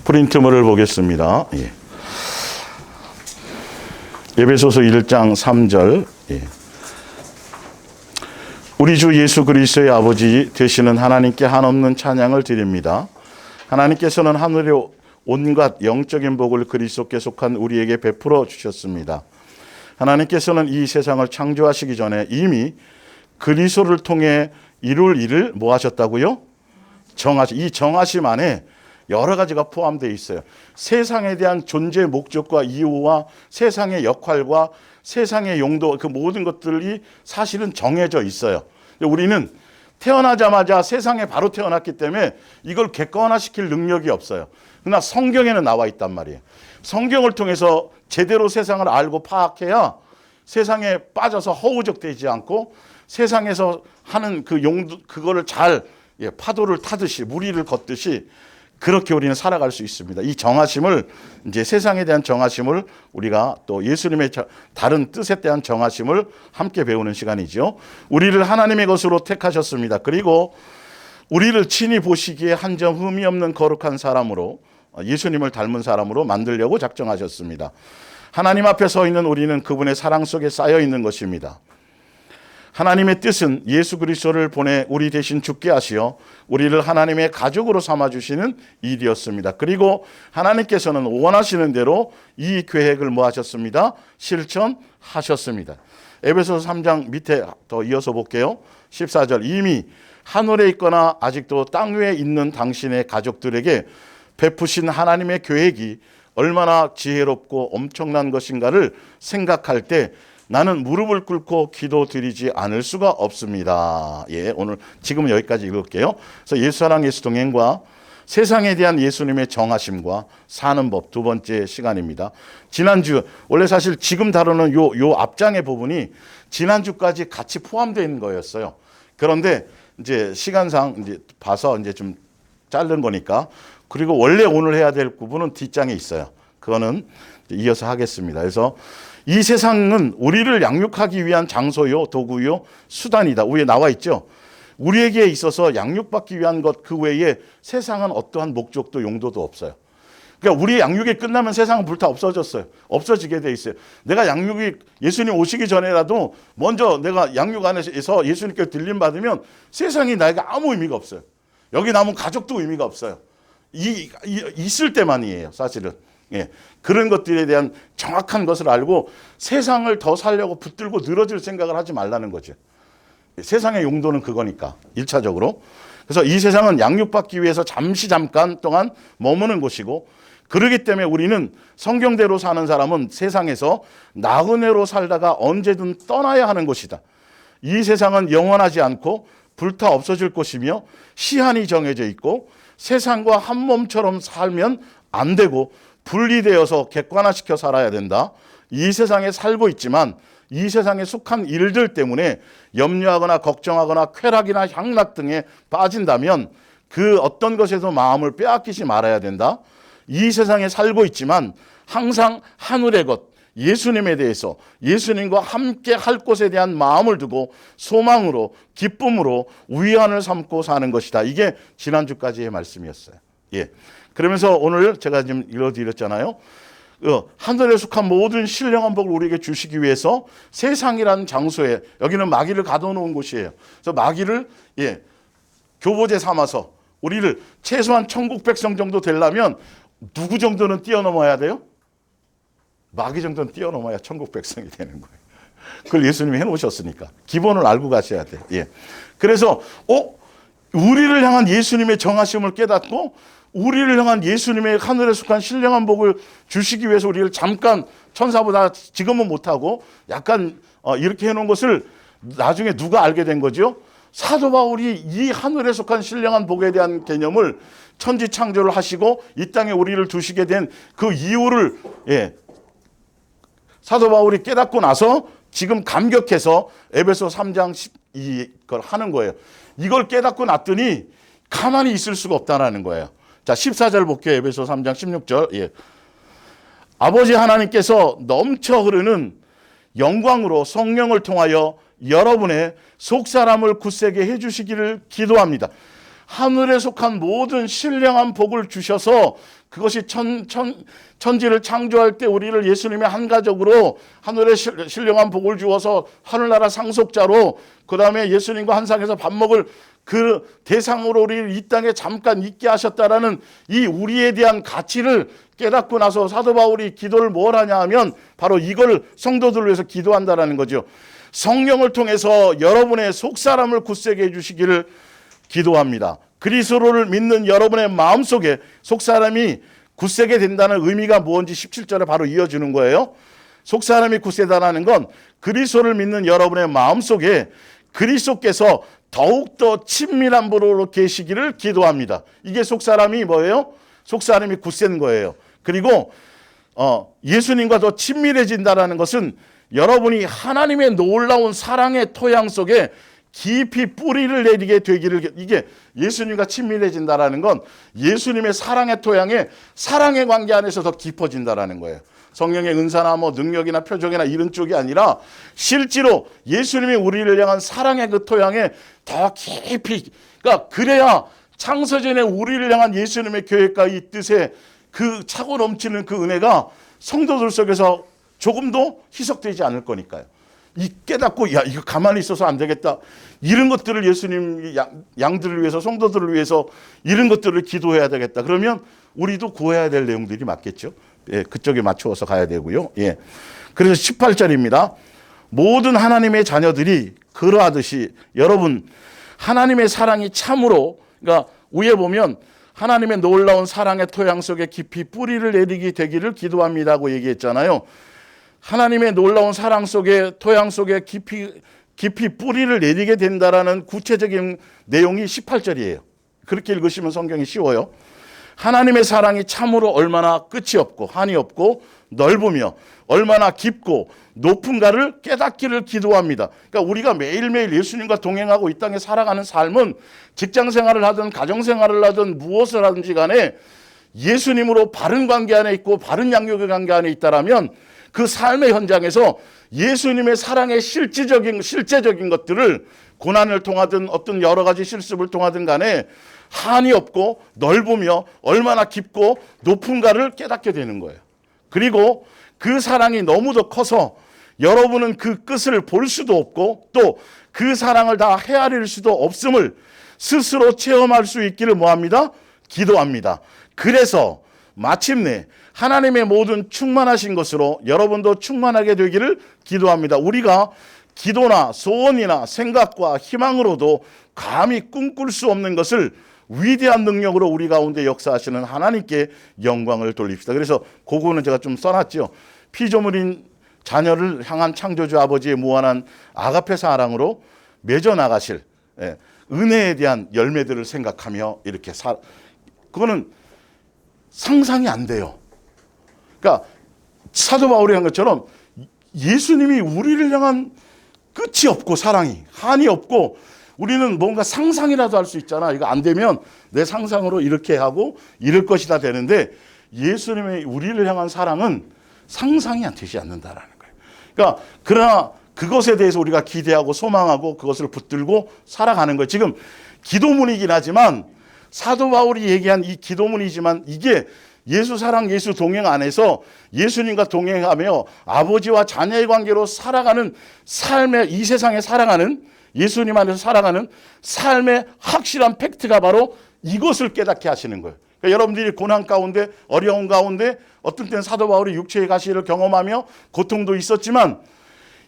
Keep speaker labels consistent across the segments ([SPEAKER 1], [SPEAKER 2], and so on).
[SPEAKER 1] 프린트물을 보겠습니다. 에베소서 1장 3절. 우리 주 예수 그리스도의 아버지 되시는 하나님께 한없는 찬양을 드립니다. 하나님께서는 하늘의 온갖 영적인 복을 그리스도께 속한 우리에게 베풀어 주셨습니다. 하나님께서는 이 세상을 창조하시기 전에 이미 그리스도를 통해 이룰 일을 뭐 하셨다고요? 이 정하심 안에 여러 가지가 포함되어 있어요. 세상에 대한 존재 목적과 이유와 세상의 역할과 세상의 용도, 그 모든 것들이 사실은 정해져 있어요. 우리는 태어나자마자 세상에 바로 태어났기 때문에 이걸 객관화시킬 능력이 없어요. 그러나 성경에는 나와 있단 말이에요. 성경을 통해서 제대로 세상을 알고 파악해야 세상에 빠져서 허우적대지 않고 세상에서 하는 그 용도, 그거를 잘 파도를 타듯이 무리를 걷듯이 그렇게 우리는 살아갈 수 있습니다. 이 정하심을, 이제 세상에 대한 정하심을 우리가 또 예수님의 다른 뜻에 대한 정하심을 함께 배우는 시간이죠. 우리를 하나님의 것으로 택하셨습니다. 그리고 우리를 친히 보시기에 한 점 흠이 없는 거룩한 사람으로, 예수님을 닮은 사람으로 만들려고 작정하셨습니다. 하나님 앞에 서 있는 우리는 그분의 사랑 속에 쌓여 있는 것입니다. 하나님의 뜻은 예수 그리스도를 보내 우리 대신 죽게 하시어 우리를 하나님의 가족으로 삼아주시는 일이었습니다. 그리고 하나님께서는 원하시는 대로 이 계획을 뭐 하셨습니다? 실천하셨습니다. 에베소서 3장 밑에 더 이어서 볼게요. 14절. 이미 하늘에 있거나 아직도 땅 위에 있는 당신의 가족들에게 베푸신 하나님의 계획이 얼마나 지혜롭고 엄청난 것인가를 생각할 때 나는 무릎을 꿇고 기도드리지 않을 수가 없습니다. 오늘 지금은 여기까지 읽을게요. 그래서 예수 사랑 예수 동행과 세상에 대한 예수님의 정하심과 사는 법 두 번째 시간입니다. 지난주 원래 사실 지금 다루는 요 앞장의 부분이 지난주까지 같이 포함되어 있는 거였어요. 그런데 이제 시간상 이제 봐서 이제 좀 자른 거니까, 그리고 원래 오늘 해야 될 부분은 뒷장에 있어요. 그거는 이어서 하겠습니다. 그래서 이 세상은 우리를 양육하기 위한 장소요, 도구요, 수단이다. 위에 나와 있죠. 우리에게 있어서 양육받기 위한 것 그 외에 세상은 어떠한 목적도 용도도 없어요. 그러니까 우리 양육이 끝나면 세상은 불타 없어졌어요. 없어지게 돼 있어요. 내가 양육이 예수님 오시기 전에라도 먼저 내가 양육 안에서 예수님께 들림 받으면 세상이 나에게 아무 의미가 없어요. 여기 남은 가족도 의미가 없어요. 있을 때만이에요, 사실은. 그런 것들에 대한 정확한 것을 알고 세상을 더 살려고 붙들고 늘어질 생각을 하지 말라는 거죠. 세상의 용도는 그거니까, 1차적으로. 그래서 이 세상은 양육받기 위해서 잠깐 동안 머무는 곳이고, 그렇기 때문에 우리는 성경대로 사는 사람은 세상에서 나그네로 살다가 언제든 떠나야 하는 곳이다. 이 세상은 영원하지 않고 불타 없어질 곳이며 시한이 정해져 있고 세상과 한 몸처럼 살면 안 되고 분리되어서 객관화시켜 살아야 된다. 이 세상에 살고 있지만 이 세상에 속한 일들 때문에 염려하거나 걱정하거나 쾌락이나 향락 등에 빠진다면 그 어떤 것에서 마음을 빼앗기지 말아야 된다. 이 세상에 살고 있지만 항상 하늘의 것, 예수님에 대해서 예수님과 함께 할 것에 대한 마음을 두고 소망으로 기쁨으로 위안을 삼고 사는 것이다. 이게 지난주까지의 말씀이었어요. 그러면서 오늘 제가 지금 읽어드렸잖아요. 하늘에 속한 모든 신령한 복을 우리에게 주시기 위해서 세상이라는 장소에, 여기는 마귀를 가둬놓은 곳이에요. 그래서 마귀를 교보제 삼아서 우리를 최소한 천국 백성 정도 되려면 누구 정도는 뛰어넘어야 돼요? 마귀 정도는 뛰어넘어야 천국 백성이 되는 거예요. 그걸 예수님이 해놓으셨으니까 기본을 알고 가셔야 돼요. 그래서 우리를 향한 예수님의 정하심을 깨닫고 우리를 향한 예수님의 하늘에 속한 신령한 복을 주시기 위해서 우리를 잠깐 천사보다 지금은 못하고 약간 이렇게 해놓은 것을 나중에 누가 알게 된 거죠? 사도 바울이 이 하늘에 속한 신령한 복에 대한 개념을 천지 창조를 하시고 이 땅에 우리를 두시게 된 그 이유를 사도 바울이 깨닫고 나서 지금 감격해서 에베소 3장 12걸 하는 거예요. 이걸 깨닫고 났더니 가만히 있을 수가 없다는 거예요. 자, 14절 볼게요. 에베소 3장 16절. 아버지 하나님께서 넘쳐 흐르는 영광으로 성령을 통하여 여러분의 속사람을 굳세게 해주시기를 기도합니다. 하늘에 속한 모든 신령한 복을 주셔서 그것이 천지를 창조할 때 우리를 예수님의 한 가족으로 하늘의 신령한 복을 주어서 하늘나라 상속자로, 그 다음에 예수님과 한 상에서 밥 먹을 그 대상으로 우리를 이 땅에 잠깐 있게 하셨다라는 이 우리에 대한 가치를 깨닫고 나서 사도 바울이 기도를 뭘 하냐 하면 바로 이걸 성도들을 위해서 기도한다라는 거죠. 성령을 통해서 여러분의 속사람을 굳세게 해주시기를 기도합니다. 그리스도를 믿는 여러분의 마음속에 속사람이 굳세게 된다는 의미가 뭔지 17절에 바로 이어주는 거예요. 속사람이 굳세다라는 건 그리스도를 믿는 여러분의 마음속에 그리스도께서 더욱더 친밀한 분으로 계시기를 기도합니다. 이게 속사람이 뭐예요? 속사람이 굳센 거예요. 그리고 예수님과 더 친밀해진다는 것은 여러분이 하나님의 놀라운 사랑의 토양 속에 깊이 뿌리를 내리게 되기를, 이게 예수님과 친밀해진다는 건 예수님의 사랑의 토양에 사랑의 관계 안에서 더 깊어진다는 거예요. 성령의 은사나 뭐 능력이나 표적이나 이런 쪽이 아니라 실제로 예수님이 우리를 향한 사랑의 그 토양에 더 깊이, 그러니까 그래야 창세전에 우리를 향한 예수님의 계획과 이 뜻에 그 차고 넘치는 그 은혜가 성도들 속에서 조금도 희석되지 않을 거니까요. 이 깨닫고 야 이거 가만히 있어서 안 되겠다, 이런 것들을 예수님 양들을 위해서, 성도들을 위해서 이런 것들을 기도해야 되겠다. 그러면 우리도 구해야 될 내용들이 맞겠죠. 예, 그쪽에 맞추어서 가야 되고요. 예. 그래서 18절입니다. 모든 하나님의 자녀들이 그러하듯이 여러분 하나님의 사랑이 참으로, 그러니까 위에 보면 하나님의 놀라운 사랑의 토양 속에 깊이 뿌리를 내리게 되기를 기도합니다고 얘기했잖아요. 하나님의 놀라운 사랑 속에, 토양 속에 깊이 뿌리를 내리게 된다라는 구체적인 내용이 18절이에요. 그렇게 읽으시면 성경이 쉬워요. 하나님의 사랑이 참으로 얼마나 끝이 없고 한이 없고 넓으며 얼마나 깊고 높은가를 깨닫기를 기도합니다. 그러니까 우리가 매일매일 예수님과 동행하고 이 땅에 살아가는 삶은 직장생활을 하든 가정생활을 하든 무엇을 하든지 간에 예수님으로 바른 관계 안에 있고 바른 양육의 관계 안에 있다라면 그 삶의 현장에서 예수님의 사랑의 실제적인 것들을 고난을 통하든 어떤 여러 가지 실습을 통하든 간에 한이 없고 넓으며 얼마나 깊고 높은가를 깨닫게 되는 거예요. 그리고 그 사랑이 너무도 커서 여러분은 그 끝을 볼 수도 없고 또 그 사랑을 다 헤아릴 수도 없음을 스스로 체험할 수 있기를 뭐합니다? 기도합니다. 그래서 마침내 하나님의 모든 충만하신 것으로 여러분도 충만하게 되기를 기도합니다. 우리가 기도나 소원이나 생각과 희망으로도 감히 꿈꿀 수 없는 것을 위대한 능력으로 우리 가운데 역사하시는 하나님께 영광을 돌립시다. 그래서 그거는 제가 좀 써놨죠. 피조물인 자녀를 향한 창조주 아버지의 무한한 아가페 사랑으로 맺어 나가실 은혜에 대한 열매들을 생각하며 이렇게 그거는 상상이 안 돼요. 그러니까 사도 바울이 한 것처럼 예수님이 우리를 향한 끝이 없고 사랑이 한이 없고 우리는 뭔가 상상이라도 할 수 있잖아. 이거 안 되면 내 상상으로 이렇게 하고 이럴 것이다 되는데 예수님의 우리를 향한 사랑은 상상이 되지 않는다라는 거예요. 그러니까 그러나 그것에 대해서 우리가 기대하고 소망하고 그것을 붙들고 살아가는 거예요. 지금 기도문이긴 하지만 사도 바울이 얘기한 이 기도문이지만 이게 예수 사랑, 예수 동행 안에서 예수님과 동행하며 아버지와 자녀의 관계로 살아가는 삶의, 이 세상에 살아가는 예수님 안에서 살아가는 삶의 확실한 팩트가 바로 이것을 깨닫게 하시는 거예요. 그러니까 여러분들이 고난 가운데, 어려운 가운데 어떤 때는 사도 바울이 육체의 가시를 경험하며 고통도 있었지만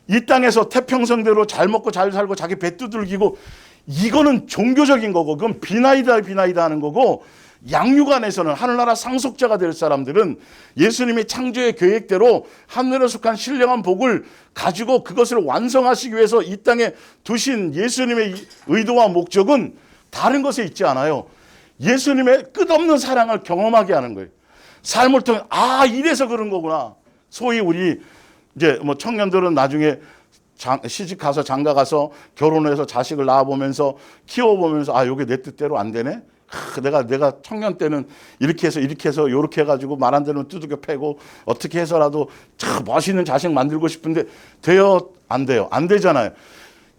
[SPEAKER 1] 이 땅에서 태평성대로 잘 먹고 잘 살고 자기 배 두들기고 이거는 종교적인 거고 그건 비나이다 하는 거고, 양육 안에서는 하늘나라 상속자가 될 사람들은 예수님이 창조의 계획대로 하늘에 속한 신령한 복을 가지고 그것을 완성하시기 위해서 이 땅에 두신 예수님의 의도와 목적은 다른 것에 있지 않아요. 예수님의 끝없는 사랑을 경험하게 하는 거예요. 삶을 통해 이래서 그런 거구나. 소위 우리 이제 뭐 청년들은 나중에 시집 가서 장가 가서 결혼해서 자식을 낳아보면서 키워보면서 요게 내 뜻대로 안 되네. 내가 청년 때는 이렇게 해서 이렇게 해가지고 말 안 되면 두들겨 패고 어떻게 해서라도 참 멋있는 자식 만들고 싶은데 돼요? 안 돼요? 안 되잖아요.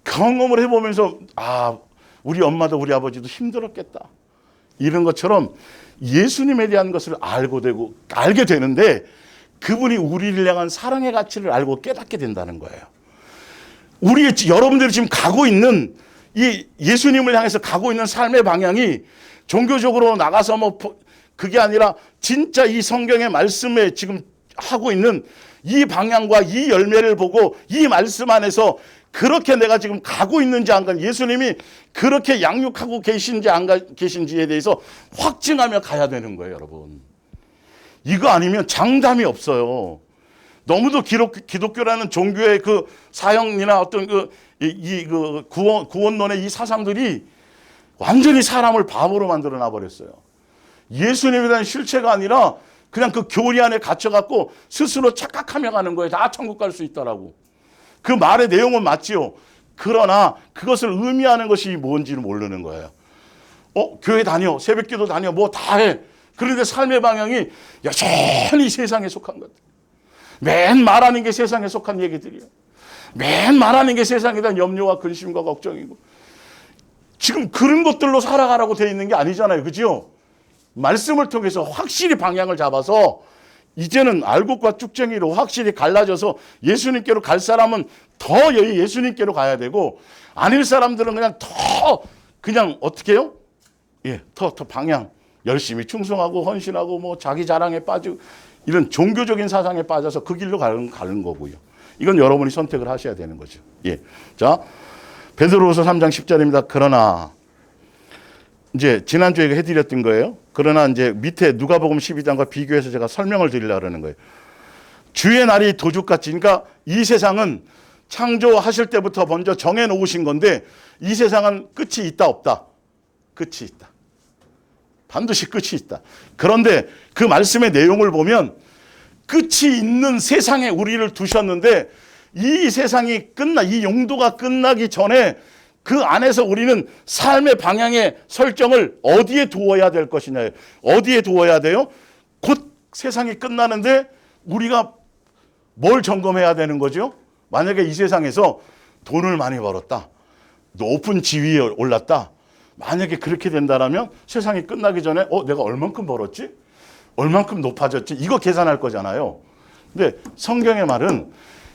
[SPEAKER 1] 경험을 해보면서 우리 엄마도 우리 아버지도 힘들었겠다. 이런 것처럼 예수님에 대한 것을 알게 되는데 그분이 우리를 향한 사랑의 가치를 알고 깨닫게 된다는 거예요. 여러분들이 지금 가고 있는 이 예수님을 향해서 가고 있는 삶의 방향이 종교적으로 나가서 그게 아니라 진짜 이 성경의 말씀에 지금 하고 있는 이 방향과 이 열매를 보고 이 말씀 안에서 그렇게 내가 지금 가고 있는지 안 가, 예수님이 그렇게 양육하고 계신지 안 계신지에 대해서 확증하며 가야 되는 거예요, 여러분. 이거 아니면 장담이 없어요. 너무도 기독교라는 종교의 그 사형이나 어떤 구원론의 이 사상들이 완전히 사람을 바보로 만들어 놔버렸어요. 예수님에 대한 실체가 아니라 그냥 그 교리 안에 갇혀갖고 스스로 착각하며 가는 거예요. 다 천국 갈 수 있다라고. 그 말의 내용은 맞지요. 그러나 그것을 의미하는 것이 뭔지를 모르는 거예요. 교회 다녀, 새벽기도 다녀, 뭐 다 해. 그런데 삶의 방향이 여전히 세상에 속한 것. 맨 말하는 게 세상에 속한 얘기들이에요. 맨 말하는 게 세상에 대한 염려와 근심과 걱정이고. 지금 그런 것들로 살아가라고 되어 있는 게 아니잖아요. 그죠? 말씀을 통해서 확실히 방향을 잡아서 이제는 알곡과 쭉쟁이로 확실히 갈라져서 예수님께로 갈 사람은 더 예수님께로 가야 되고 아닐 사람들은 그냥 그냥 어떻게 해요? 더 방향 열심히 충성하고 헌신하고 뭐 자기 자랑에 빠지고 이런 종교적인 사상에 빠져서 그 길로 가는 거고요. 이건 여러분이 선택을 하셔야 되는 거죠. 자, 베드로후서 3장 10절입니다. 그러나 이제 지난주에 해드렸던 거예요. 그러나 이제 밑에 누가복음 12장과 비교해서 제가 설명을 드리려고 하는 거예요. 주의 날이 도둑같이, 그러니까 이 세상은 창조하실 때부터 먼저 정해놓으신 건데 이 세상은 끝이 있다 없다? 끝이 있다. 반드시 끝이 있다. 그런데 그 말씀의 내용을 보면 끝이 있는 세상에 우리를 두셨는데 이 세상이 이 용도가 끝나기 전에 그 안에서 우리는 삶의 방향의 설정을 어디에 두어야 될 것이냐. 어디에 두어야 돼요? 곧 세상이 끝나는데 우리가 뭘 점검해야 되는 거죠? 만약에 이 세상에서 돈을 많이 벌었다. 높은 지위에 올랐다. 만약에 그렇게 된다면 세상이 끝나기 전에 내가 얼만큼 벌었지? 얼만큼 높아졌지? 이거 계산할 거잖아요. 근데 성경의 말은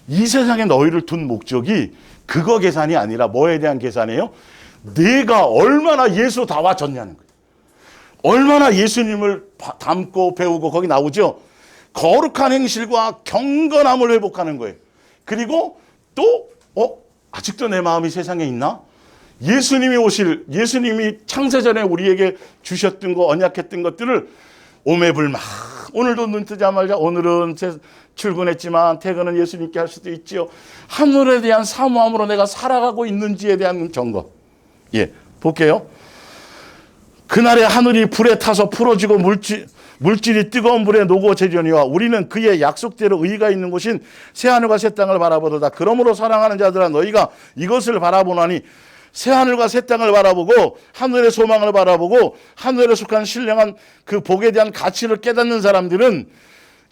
[SPEAKER 1] 이 세상에 너희를 둔 목적이 그거 계산이 아니라 뭐에 대한 계산이에요? 내가 얼마나 예수다워졌냐는 거예요. 얼마나 예수님을 닮고 배우고 거기 나오죠. 거룩한 행실과 경건함을 회복하는 거예요. 그리고 또 아직도 내 마음이 세상에 있나? 예수님이 창세전에 우리에게 주셨던 거 언약했던 것들을 오매불망 오늘도 눈 뜨자마자 오늘은 출근했지만 퇴근은 예수님께 할 수도 있지요. 하늘에 대한 사모함으로 내가 살아가고 있는지에 대한 점검. 볼게요. 그날에 하늘이 불에 타서 풀어지고 물질이 뜨거운 불에 녹아지려니와 우리는 그의 약속대로 의가 있는 곳인 새하늘과 새 땅을 바라보도다. 그러므로 사랑하는 자들아 너희가 이것을 바라보나니 새하늘과 새 땅을 바라보고 하늘의 소망을 바라보고 하늘에 속한 신령한 그 복에 대한 가치를 깨닫는 사람들은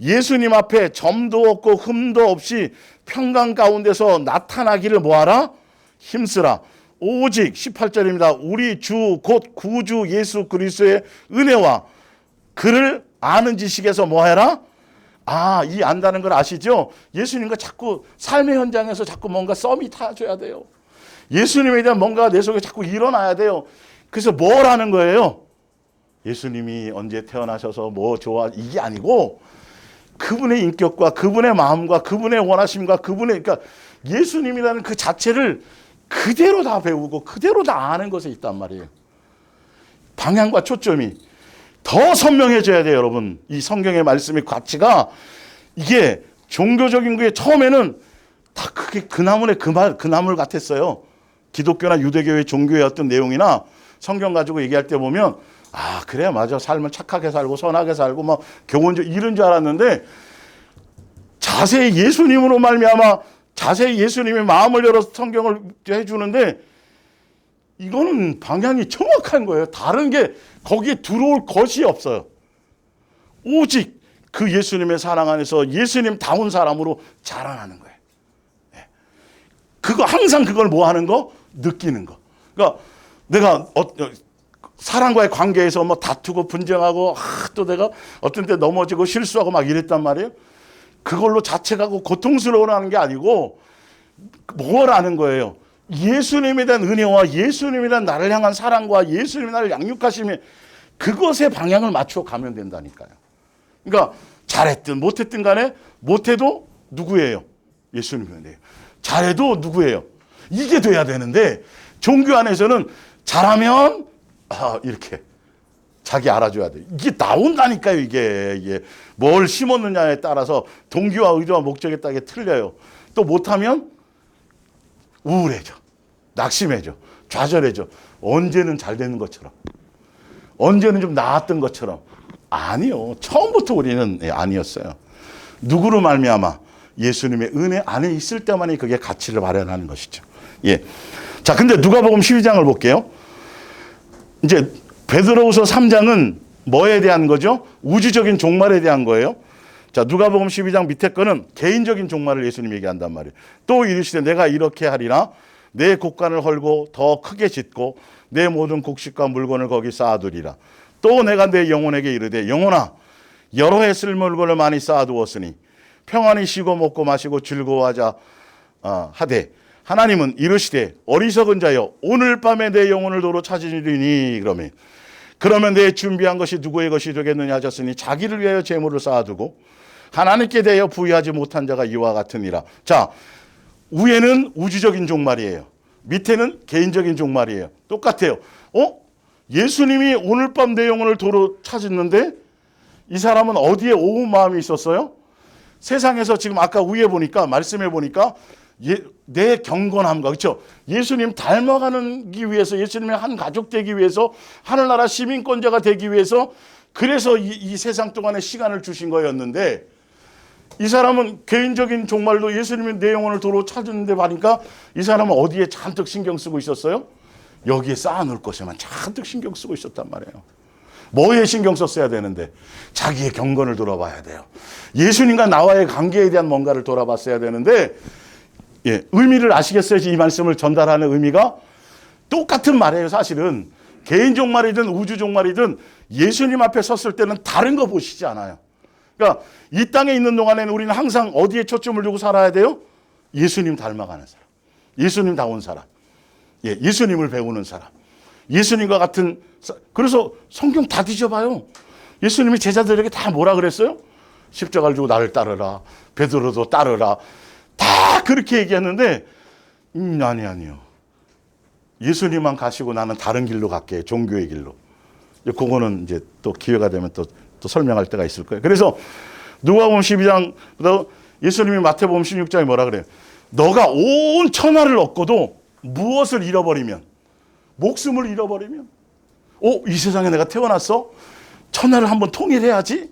[SPEAKER 1] 예수님 앞에 점도 없고 흠도 없이 평강 가운데서 나타나기를 뭐하라? 힘쓰라. 오직 18절입니다. 우리 주 곧 구주 예수 그리스도의 은혜와 그를 아는 지식에서 뭐해라? 이 안다는 걸 아시죠? 예수님과 자꾸 삶의 현장에서 자꾸 뭔가 썸이 타줘야 돼요. 예수님에 대한 뭔가 내 속에 자꾸 일어나야 돼요. 그래서 뭘 하는 거예요? 예수님이 언제 태어나셔서 뭐 좋아 이게 아니고 그분의 인격과 그분의 마음과 그분의 원하심과 그러니까 예수님이라는 그 자체를 그대로 다 배우고 그대로 다 아는 것에 있단 말이에요. 방향과 초점이 더 선명해져야 돼요, 여러분. 이 성경의 말씀의 가치가 이게 종교적인 게 처음에는 다 그게 그 나물 같았어요. 기독교나 유대교의 종교의 어떤 내용이나 성경 가지고 얘기할 때 보면 그래 맞아 삶을 착하게 살고 선하게 살고 뭐 교훈 이런 줄 알았는데 자세히 예수님으로 말미암아 자세히 예수님의 마음을 열어서 성경을 해주는데 이거는 방향이 정확한 거예요. 다른 게 거기에 들어올 것이 없어요. 오직 그 예수님의 사랑 안에서 예수님다운 사람으로 자라나는 거예요. 그거 항상 그걸 뭐 하는 거? 느끼는 거. 그러니까 내가 사람과의 관계에서 뭐 다투고 분쟁하고 또 내가 어떤 때 넘어지고 실수하고 막 이랬단 말이에요. 그걸로 자책하고 고통스러워하는 게 아니고 뭘 아는 거예요. 예수님에 대한 은혜와 예수님에 대한 나를 향한 사랑과 예수님이 나를 양육하심에 그것에 방향을 맞추어 가면 된다니까요. 그러니까 잘했든 못했든 간에 못해도 누구예요? 예수님이에요. 잘해도 누구예요? 이게 돼야 되는데 종교 안에서는 잘하면 이렇게 자기 알아줘야 돼. 이게 나온다니까요. 이게 뭘 심었느냐에 따라서 동기와 의도와 목적에 따라 틀려요. 또 못하면 우울해져, 낙심해져, 좌절해져. 언제는 잘 되는 것처럼, 언제는 좀 나았던 것처럼. 아니요. 처음부터 우리는 아니었어요. 누구로 말미암아? 예수님의 은혜 안에 있을 때만이 그게 가치를 발현하는 것이죠. 예. 자, 근데 누가복음 12장을 볼게요. 이제 베드로후서 3장은 뭐에 대한 거죠? 우주적인 종말에 대한 거예요. 자, 누가복음 12장 밑에 거는 개인적인 종말을 예수님이 얘기한단 말이에요. 또 이르시되 내가 이렇게 하리라. 내 곡간을 헐고 더 크게 짓고 내 모든 곡식과 물건을 거기 쌓아두리라. 또 내가 내 영혼에게 이르되 영혼아 여러 해 쓸 물건을 많이 쌓아두었으니 평안히 쉬고 먹고 마시고 즐거워하자 하되 하나님은 이르시되 어리석은 자여 오늘 밤에 내 영혼을 도로 찾으리니 그러면 내 준비한 것이 누구의 것이 되겠느냐 하셨으니 자기를 위하여 재물을 쌓아두고 하나님께 대하여 부유하지 못한 자가 이와 같으니라. 자, 위에는 우주적인 종말이에요. 밑에는 개인적인 종말이에요. 똑같아요. 예수님이 오늘 밤 내 영혼을 도로 찾았는데 이 사람은 어디에 오은 마음이 있었어요? 세상에서 지금 아까 위에 보니까 말씀해 보니까 내 경건함과 그렇죠. 예수님 닮아가기 위해서 예수님의 한 가족 되기 위해서 하늘나라 시민권자가 되기 위해서 그래서 이 세상 동안에 시간을 주신 거였는데 이 사람은 개인적인 종말로 예수님이 내 영혼을 도로 찾았는데 보니까 이 사람은 어디에 잔뜩 신경 쓰고 있었어요? 여기에 쌓아놓을 것에만 잔뜩 신경 쓰고 있었단 말이에요. 뭐에 신경 썼어야 되는데 자기의 경건을 돌아봐야 돼요. 예수님과 나와의 관계에 대한 뭔가를 돌아봤어야 되는데 의미를 아시겠어요? 이 말씀을 전달하는 의미가 똑같은 말이에요. 사실은 개인 종말이든 우주 종말이든 예수님 앞에 섰을 때는 다른 거 보시지 않아요. 그러니까 이 땅에 있는 동안에는 우리는 항상 어디에 초점을 두고 살아야 돼요? 예수님 닮아가는 사람, 예수님다운 사람, 예수님을 배우는 사람, 예수님과 같은. 그래서 성경 다 뒤져봐요. 예수님이 제자들에게 다 뭐라 그랬어요? 십자가를 주고 나를 따르라, 베드로도 따르라, 다 그렇게 얘기했는데 아니요. 예수님만 가시고 나는 다른 길로 갈게. 종교의 길로. 그거는 이제 또 기회가 되면 또 설명할 때가 있을 거예요. 그래서 누가복음 12장 예수님이 마태복음 16장에 뭐라 그래요? 너가 온 천하를 얻고도 무엇을 잃어버리면, 목숨을 잃어버리면, 이 세상에 내가 태어났어? 천하를 한번 통일해야지.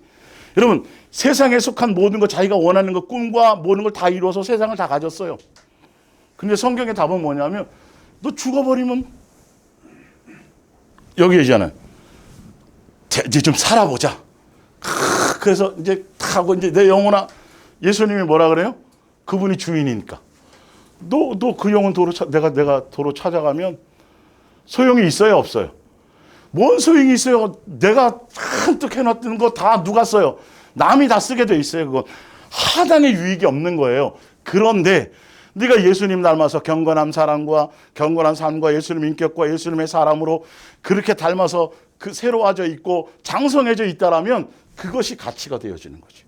[SPEAKER 1] 여러분, 세상에 속한 모든 것, 자기가 원하는 것, 꿈과 모든 걸 다 이루어서 세상을 다 가졌어요. 근데 성경의 답은 뭐냐면 너 죽어버리면 여기 얘기잖아요. 이제 좀 살아보자. 그래서 이제 하고 이제 내 영혼아, 예수님이 뭐라 그래요? 그분이 주인이니까. 너 그 영혼 내가 도로 찾아가면 소용이 있어요, 없어요? 뭔 소용이 있어요? 내가 한뜩 해놨던 거 다 누가 써요? 남이 다 쓰게 돼 있어요. 그거 하나의 유익이 없는 거예요. 그런데 네가 예수님 닮아서 경건한 사람과 경건한 삶과 예수님 인격과 예수님의 사람으로 그렇게 닮아서 새로워져 있고 장성해져 있다라면 그것이 가치가 되어지는 거죠.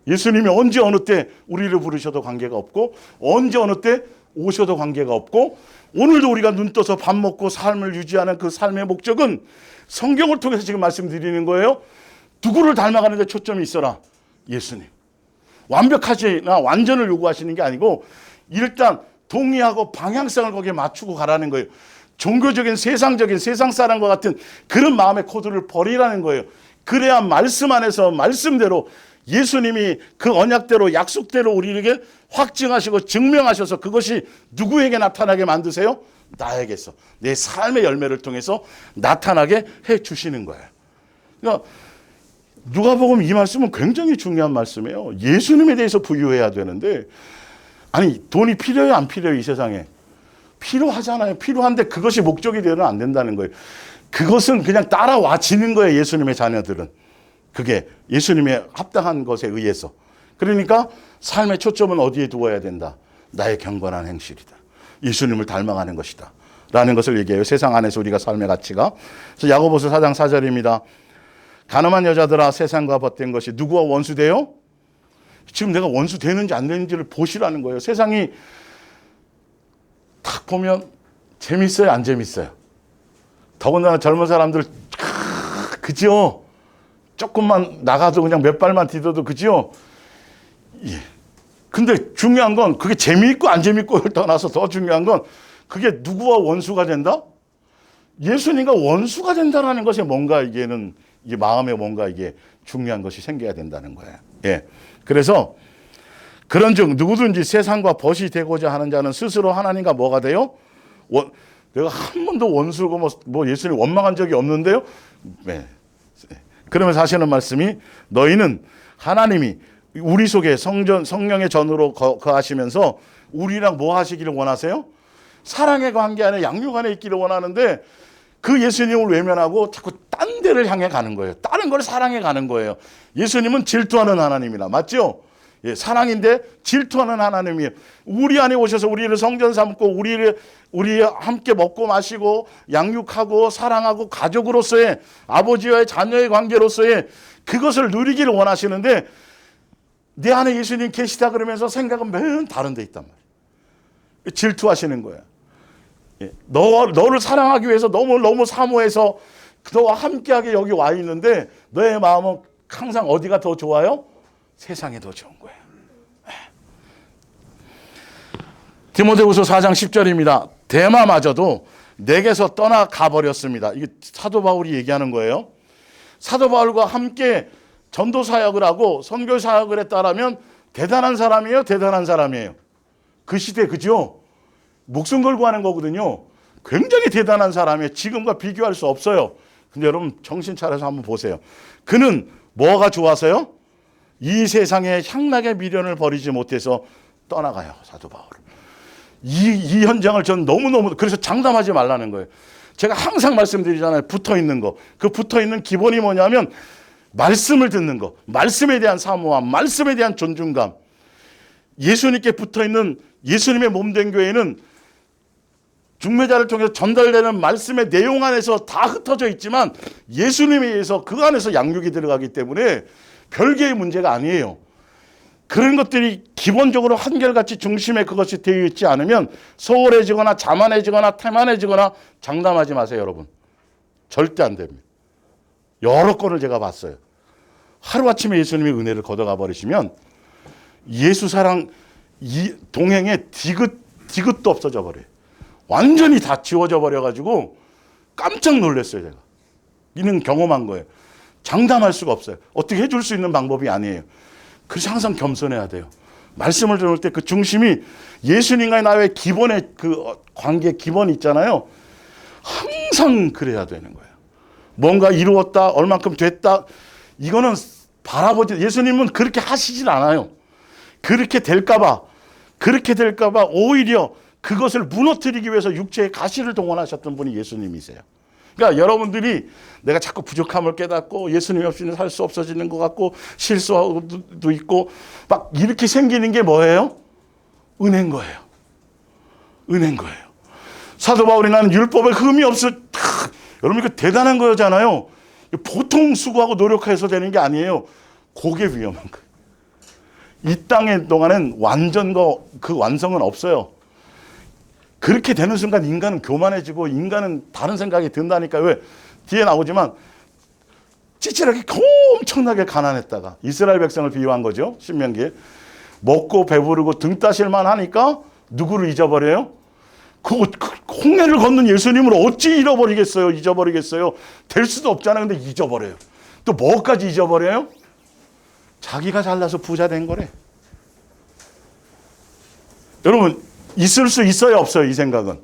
[SPEAKER 1] 예수님이 언제 어느 때 우리를 부르셔도 관계가 없고 언제 어느 때 오셔도 관계가 없고 오늘도 우리가 눈 떠서 밥 먹고 삶을 유지하는 그 삶의 목적은 성경을 통해서 지금 말씀드리는 거예요. 누구를 닮아가는 데 초점이 있어라. 예수님. 완벽하지나 완전을 요구하시는 게 아니고 일단 동의하고 방향성을 거기에 맞추고 가라는 거예요. 종교적인 세상적인 세상 사람과 같은 그런 마음의 코드를 버리라는 거예요. 그래야 말씀 안에서 말씀대로 예수님이 그 언약대로 약속대로 우리에게 확증하시고 증명하셔서 그것이 누구에게 나타나게 만드세요? 나에게서 내 삶의 열매를 통해서 나타나게 해 주시는 거예요. 그러니까 누가복음 이 말씀은 굉장히 중요한 말씀이에요. 예수님에 대해서 부유해야 되는데 아니 돈이 필요해요 안 필요해요 이 세상에? 필요하잖아요. 필요한데 그것이 목적이 되면 안 된다는 거예요. 그것은 그냥 따라와지는 거예요. 예수님의 자녀들은. 그게 예수님의 합당한 것에 의해서. 그러니까 삶의 초점은 어디에 두어야 된다. 나의 경건한 행실이다. 예수님을 닮아가는 것이다. 라는 것을 얘기해요. 세상 안에서 우리가 삶의 가치가. 그래서 야고보서 4장 4절입니다. 가늠한 여자들아 세상과 벗된 것이 누구와 원수돼요? 지금 내가 원수 되는지 안 되는지를 보시라는 거예요. 세상이 딱 보면 재밌어요, 안 재밌어요? 더군다나 젊은 사람들 그죠? 조금만 나가도 그냥 몇 발만 디뎌도 그죠? 예. 근데 중요한 건 그게 재미있고 안 재미있고를 떠나서 더 중요한 건 그게 누구와 원수가 된다? 예수님과 원수가 된다라는 것에 뭔가 이게 마음에 뭔가 이게 중요한 것이 생겨야 된다는 거예요. 예. 그래서 그런즉 누구든지 세상과 벗이 되고자 하는 자는 스스로 하나님과 뭐가 돼요? 내가 한 번도 원수고 뭐 예수님 원망한 적이 없는데요. 네. 그러면서 하시는 말씀이 너희는 하나님이 우리 속에 성령의 전으로 거하시면서 우리랑 뭐 하시기를 원하세요? 사랑의 관계 안에 양육 안에 있기를 원하는데 그 예수님을 외면하고 자꾸 딴 데를 향해 가는 거예요. 다른 걸 사랑해 가는 거예요. 예수님은 질투하는 하나님이라 맞죠? 예, 사랑인데 질투하는 하나님이에요. 우리 안에 오셔서 우리를 성전 삼고 우리 함께 먹고 마시고 양육하고 사랑하고 가족으로서의 아버지와의 자녀의 관계로서의 그것을 누리기를 원하시는데 내 안에 예수님 계시다 그러면서 생각은 매우 다른 데 있단 말이에요. 질투하시는 거예요. 예, 너를 사랑하기 위해서 너무 사모해서 너와 함께하게 여기 와 있는데 너의 마음은 항상 어디가 더 좋아요? 세상이 더 좋은 거예요. 디모데후서 4장 10절입니다. 데마마저도 내게서 떠나가 버렸습니다. 이게 사도 바울이 얘기하는 거예요. 사도 바울과 함께 전도 사역을 하고 선교 사역을 했다라면 대단한 사람이에요, 대단한 사람이에요. 그 시대 그죠? 목숨 걸고 하는 거거든요. 굉장히 대단한 사람이에요. 지금과 비교할 수 없어요. 근데 여러분 정신 차려서 한번 보세요. 그는 뭐가 좋아서요? 이 세상의 향락의 미련을 버리지 못해서 떠나가요. 사도 바울은. 이 현장을 전 너무너무 그래서 장담하지 말라는 거예요. 제가 항상 말씀드리잖아요. 붙어있는 거. 그 붙어있는 기본이 뭐냐면 말씀을 듣는 거. 말씀에 대한 사모함. 말씀에 대한 존중감. 예수님께 붙어있는 예수님의 몸된 교회는 중매자를 통해서 전달되는 말씀의 내용 안에서 다 흩어져 있지만 예수님에 의해서 그 안에서 양육이 들어가기 때문에 별개의 문제가 아니에요. 그런 것들이 기본적으로 한결같이 중심에 그것이 되어 있지 않으면 소홀해지거나 자만해지거나 태만해지거나 장담하지 마세요, 여러분. 절대 안 됩니다. 여러 건을 제가 봤어요. 하루아침에 예수님의 은혜를 걷어가 버리시면 예수 사랑 동행에 디귿도 없어져 버려요. 완전히 다 지워져 버려가지고 깜짝 놀랐어요, 제가. 이는 경험한 거예요. 장담할 수가 없어요. 어떻게 해줄 수 있는 방법이 아니에요. 그래서 항상 겸손해야 돼요. 말씀을 들을 때 그 중심이 예수님과의 나의 기본의 그 관계 기본이 있잖아요. 항상 그래야 되는 거예요. 뭔가 이루었다, 얼만큼 됐다. 이거는 바라보지, 예수님은 그렇게 하시질 않아요. 그렇게 될까봐 오히려 그것을 무너뜨리기 위해서 육체의 가시를 동원하셨던 분이 예수님이세요. 그러니까 여러분들이 내가 자꾸 부족함을 깨닫고 예수님 없이는 살 수 없어지는 것 같고 실수도 있고 막 이렇게 생기는 게 뭐예요? 은혜인 거예요. 은혜인 거예요. 사도 바울이 나는 율법에 흠이 없어. 여러분 이거 대단한 거잖아요. 보통 수고하고 노력해서 되는 게 아니에요. 그게 위험한 거예요. 이 땅의 동안엔 그 완성은 없어요. 그렇게 되는 순간 인간은 교만해지고 인간은 다른 생각이 든다니까요. 왜? 뒤에 나오지만 찌질하게 엄청나게 가난했다가 이스라엘 백성을 비유한 거죠. 신명기에. 먹고 배부르고 등 따실만 하니까 누구를 잊어버려요? 그 홍해를 걷는 예수님을 어찌 잊어버리겠어요? 될 수도 없잖아요. 근데 잊어버려요. 또 뭐까지 잊어버려요? 자기가 잘나서 부자 된 거래. 여러분 있을 수 있어요, 없어요? 이 생각은.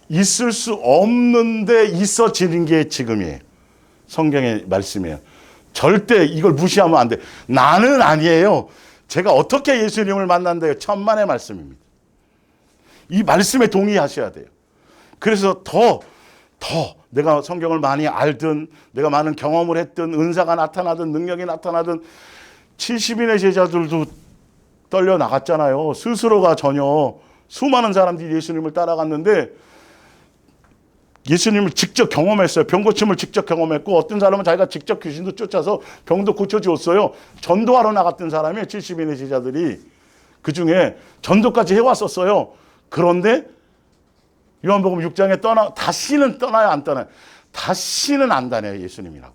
[SPEAKER 1] 있을 수 없는데 있어지는 게 지금이에요. 성경의 말씀이에요. 절대 이걸 무시하면 안 돼. 나는 아니에요. 제가 어떻게 예수님을 만난다요? 천만의 말씀입니다. 이 말씀에 동의하셔야 돼요. 그래서 더 내가 성경을 많이 알든 내가 많은 경험을 했든 은사가 나타나든 능력이 나타나든 70인의 제자들도 떨려 나갔잖아요. 스스로가 전혀 수많은 사람들이 예수님을 따라갔는데 예수님을 직접 경험했어요. 병 고침을 직접 경험했고 어떤 사람은 자기가 직접 귀신도 쫓아서 병도 고쳐주었어요. 전도하러 나갔던 사람이 70인의 제자들이 그중에 전도까지 해왔었어요. 그런데 요한복음 6장에 다시는 떠나요, 안 떠나요? 다시는 안 다녀요, 예수님이라고.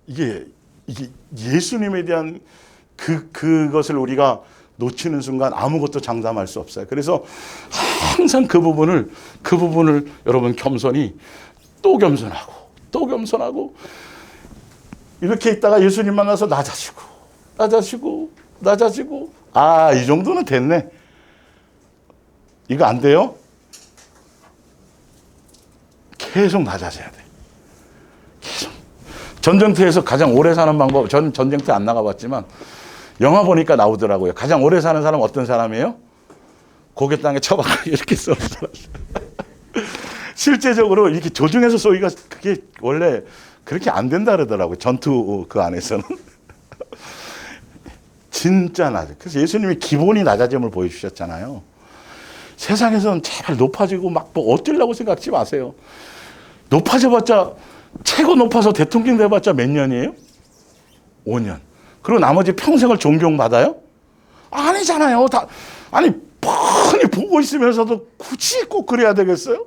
[SPEAKER 1] 이게 예수님에 대한 그것을 우리가 놓치는 순간 아무것도 장담할 수 없어요. 그래서 항상 그 부분을 여러분 겸손히 또 겸손하고 이렇게 있다가 예수님 만나서 낮아지고 이 정도는 됐네. 이거 안 돼요? 계속 낮아져야 돼. 계속. 전쟁터에서 가장 오래 사는 방법, 전 전쟁터 안 나가봤지만 영화 보니까 나오더라고요. 가장 오래 사는 사람 어떤 사람이에요? 고개 땅에 쳐박고 이렇게 쏘는 사람. 실제적으로 이렇게 조중에서 쏘기가 그게 원래 그렇게 안 된다 그러더라고요. 전투 그 안에서는. 진짜 낮아요. 그래서 예수님이 기본이 낮아짐을 보여주셨잖아요. 세상에서는 제발 높아지고 막 뭐 어쩌려고 생각하지 마세요. 높아져봤자 최고 높아서 대통령 돼봤자 몇 년이에요? 5년. 그리고 나머지 평생을 존경받아요? 아니잖아요. 아니 뻔히 보고 있으면서도 굳이 꼭 그래야 되겠어요?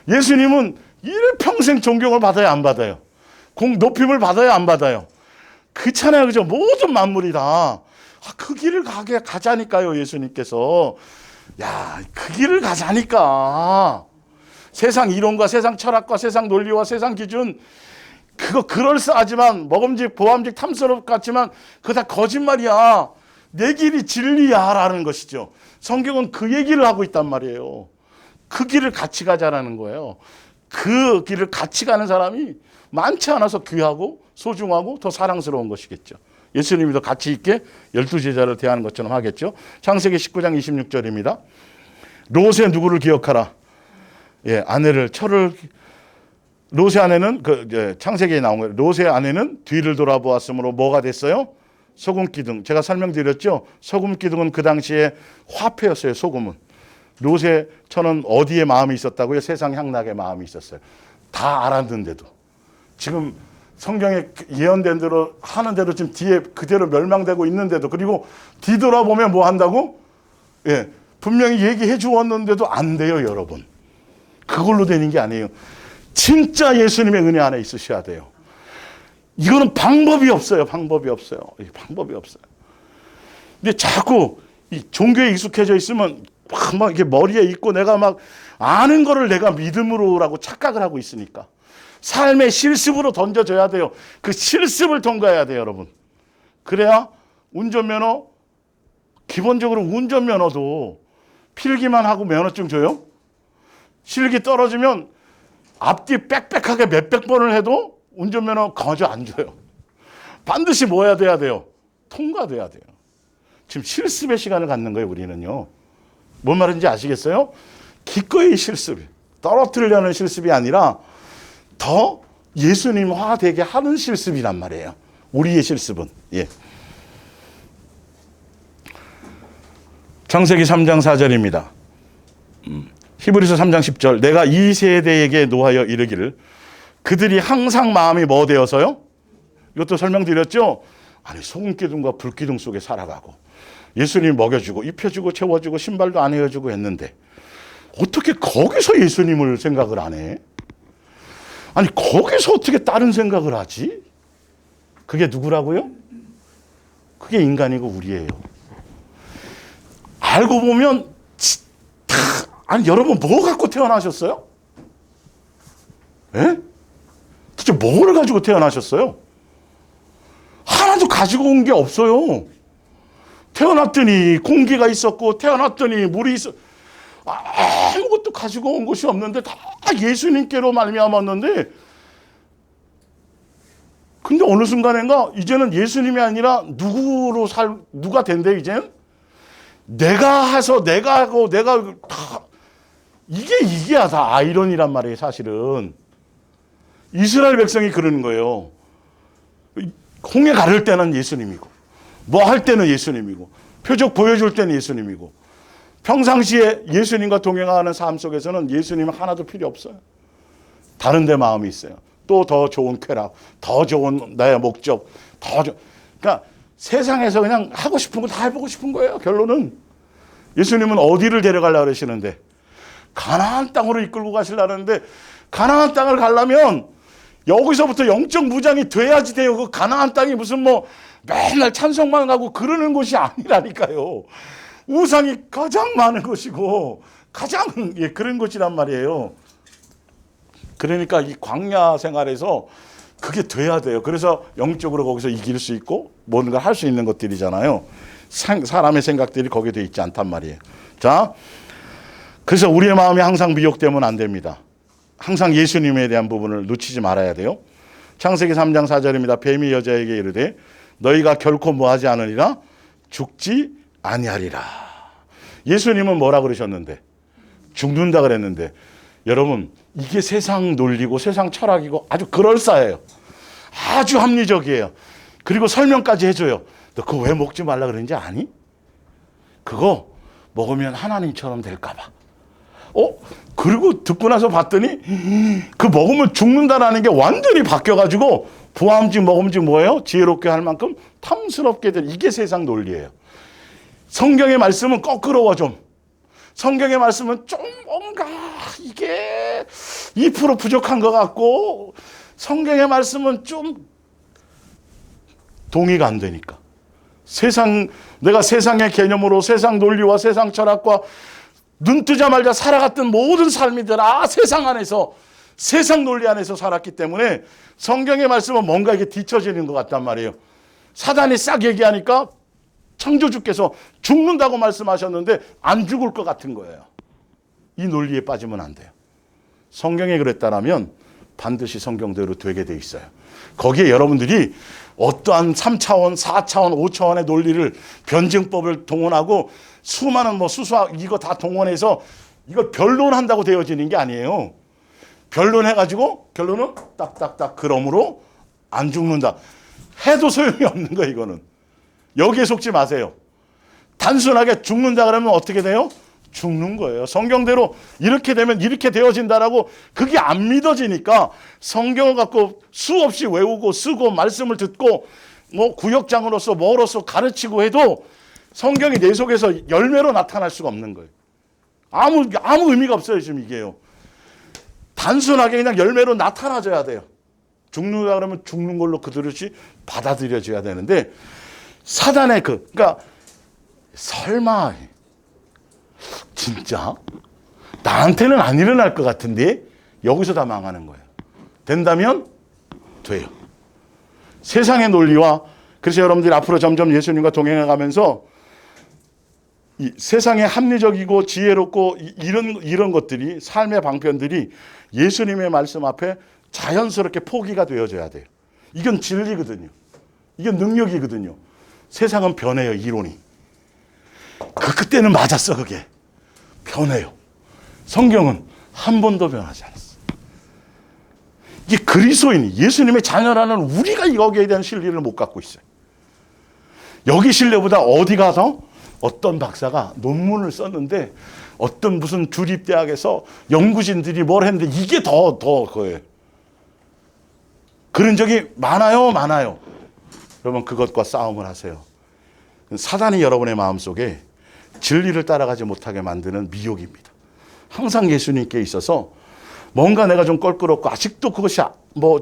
[SPEAKER 1] 예수님은 일평생 존경을 받아야 안 받아요? 높임을 받아야 안 받아요? 그렇잖아요. 그죠? 모든 만물이 다. 그 길을 가자니까요. 예수님께서. 그 길을 가자니까. 세상 이론과 세상 철학과 세상 논리와 세상 기준 그거 그럴싸하지만 먹음직 보암직 탐스럽 같지만 그거 다 거짓말이야. 내 길이 진리야 라는 것이죠. 성경은 그 얘기를 하고 있단 말이에요. 그 길을 같이 가자라는 거예요. 그 길을 같이 가는 사람이 많지 않아서 귀하고 소중하고 더 사랑스러운 것이겠죠. 예수님이 더 가치 있게 12제자를 대하는 것처럼 하겠죠. 창세기 19장 26절입니다. 롯의 누구를 기억하라. 아내를 롯의 아내는 창세기에 나온 거예요. 롯의 아내는 뒤를 돌아보았으므로 뭐가 됐어요? 소금 기둥. 제가 설명드렸죠. 소금 기둥은 그 당시에 화폐였어요. 소금은. 롯의 처는 어디에 마음이 있었다고요? 세상 향락에 마음이 있었어요. 다 알았는데도. 지금 성경에 예언된 대로 하는 대로 지금 뒤에 그대로 멸망되고 있는데도 그리고 뒤돌아보면 뭐 한다고? 분명히 얘기해 주었는데도 안 돼요, 여러분. 그걸로 되는 게 아니에요. 진짜 예수님의 은혜 안에 있으셔야 돼요. 이거는 방법이 없어요. 방법이 없어요. 근데 자꾸 이 종교에 익숙해져 있으면 막 이게 머리에 있고 내가 막 아는 거를 내가 믿음으로라고 착각을 하고 있으니까 삶의 실습으로 던져줘야 돼요. 그 실습을 통과해야 돼요, 여러분. 그래야 운전면허, 기본적으로 운전면허도 필기만 하고 면허증 줘요? 실기 떨어지면 앞뒤 빽빽하게 몇백 번을 해도 운전면허 거저 안 줘요. 반드시 뭐 해야 돼요? 통과돼야 돼요. 지금 실습의 시간을 갖는 거예요, 우리는요. 뭔 말인지 아시겠어요? 기꺼이 실습, 떨어뜨리려는 실습이 아니라 더 예수님화 되게 하는 실습이란 말이에요. 우리의 실습은. 창세기 3장 4절입니다. 히브리서 3장 10절. 내가 이 세대에게 노하여 이르기를 그들이 항상 마음이 뭐 되어서요? 이것도 설명드렸죠? 아니 소금기둥과 불기둥 속에 살아가고 예수님 먹여주고 입혀주고 채워주고 신발도 안 헤어주고 했는데 어떻게 거기서 예수님을 생각을 안 해? 아니 거기서 어떻게 다른 생각을 하지? 그게 누구라고요? 그게 인간이고 우리예요. 알고 보면 아니 여러분 뭐 갖고 태어나셨어요? 도대체 뭘 가지고 태어나셨어요? 하나도 가지고 온 게 없어요. 태어났더니 공기가 있었고 태어났더니 물이 있었 아무것도 가지고 온 것이 없는데 다 예수님께로 말미암았는데 근데 어느 순간인가 이제는 예수님이 아니라 누가 된대 이제는? 내가 해서 내가 하고 내가 다 이게 다 아이러니란 말이에요, 사실은. 이스라엘 백성이 그러는 거예요. 홍해 가를 때는 예수님이고, 뭐 할 때는 예수님이고, 표적 보여줄 때는 예수님이고, 평상시에 예수님과 동행하는 삶 속에서는 예수님은 하나도 필요 없어요. 다른 데 마음이 있어요. 또 더 좋은 쾌락, 더 좋은 나의 목적, 그러니까 세상에서 그냥 하고 싶은 거 다 해보고 싶은 거예요, 결론은. 예수님은 어디를 데려가려고 그러시는데, 가나안 땅으로 이끌고 가시려는데, 가나안 땅을 가려면 여기서부터 영적 무장이 돼야지 돼요. 그 가나안 땅이 무슨 뭐 맨날 찬송만 가고 그러는 곳이 아니라니까요. 우상이 가장 많은 곳이고 가장 그런 곳이란 말이에요. 그러니까 이 광야 생활에서 그게 돼야 돼요. 그래서 영적으로 거기서 이길 수 있고 뭔가 할 수 있는 것들이잖아요. 사람의 생각들이 거기에 돼 있지 않단 말이에요. 자, 그래서 우리의 마음이 항상 미혹되면 안 됩니다. 항상 예수님에 대한 부분을 놓치지 말아야 돼요. 창세기 3장 4절입니다. 뱀이 여자에게 이르되 너희가 결코 뭐하지 않으리라 죽지 아니하리라. 예수님은 뭐라 그러셨는데? 죽는다 그랬는데, 여러분 이게 세상 논리고 세상 철학이고 아주 그럴싸해요. 아주 합리적이에요. 그리고 설명까지 해줘요. 너 그거 왜 먹지 말라 그러는지 아니? 그거 먹으면 하나님처럼 될까 봐. 그리고 듣고 나서 봤더니 그 먹으면 죽는다라는 게 완전히 바뀌어가지고 부함지 먹음지 뭐예요? 지혜롭게 할 만큼 탐스럽게 될, 이게 세상 논리예요. 성경의 말씀은 거꾸로워 좀. 성경의 말씀은 좀 뭔가 이게 2% 부족한 것 같고, 성경의 말씀은 좀 동의가 안 되니까. 내가 세상의 개념으로 세상 논리와 세상 철학과 눈 뜨자마자 살아갔던 모든 삶이들 세상 안에서, 세상 논리 안에서 살았기 때문에 성경의 말씀은 뭔가 이게 뒤처지는 것 같단 말이에요. 사단이 싹 얘기하니까 창조주께서 죽는다고 말씀하셨는데 안 죽을 것 같은 거예요. 이 논리에 빠지면 안 돼요. 성경에 그랬다라면 반드시 성경대로 되게 돼 있어요. 거기에 여러분들이 어떠한 3차원, 4차원, 5차원의 논리를, 변증법을 동원하고 수많은 수수학 이거 다 동원해서 이걸 변론한다고 되어지는 게 아니에요. 변론해가지고 결론은 딱딱딱 그러므로 안 죽는다 해도 소용이 없는 거예요. 이거는 여기에 속지 마세요. 단순하게 죽는다 그러면 어떻게 돼요? 죽는 거예요. 성경대로 이렇게 되면 이렇게 되어진다라고 그게 안 믿어지니까 성경을 갖고 수없이 외우고 쓰고 말씀을 듣고 구역장으로서 뭐로서 가르치고 해도 성경이 내 속에서 열매로 나타날 수가 없는 거예요. 아무 의미가 없어요. 지금 이게요. 단순하게 그냥 열매로 나타나줘야 돼요. 죽는다 그러면 죽는 걸로 그들이 받아들여져야 되는데, 사단의 그러니까 설마 진짜 나한테는 안 일어날 것 같은데 여기서 다 망하는 거예요. 된다면 돼요. 세상의 논리와, 그래서 여러분들이 앞으로 점점 예수님과 동행해 가면서 이 세상의 합리적이고 지혜롭고 이런 것들이, 삶의 방편들이 예수님의 말씀 앞에 자연스럽게 포기가 되어져야 돼요. 이건 진리거든요. 이건 능력이거든요. 세상은 변해요, 이론이. 그때는 맞았어, 그게. 변해요. 성경은 한 번도 변하지 않았어. 이게 그리스도인, 예수님의 자녀라는 우리가 여기에 대한 신뢰를 못 갖고 있어요. 여기 신뢰보다 어디 가서 어떤 박사가 논문을 썼는데 어떤 무슨 주립대학에서 연구진들이 뭘 했는데 이게 더 그거예요. 그런 적이 많아요. 여러분 그것과 싸움을 하세요. 사단이 여러분의 마음속에 진리를 따라가지 못하게 만드는 미혹입니다. 항상 예수님께 있어서 뭔가 내가 좀 껄끄럽고 아직도 그것이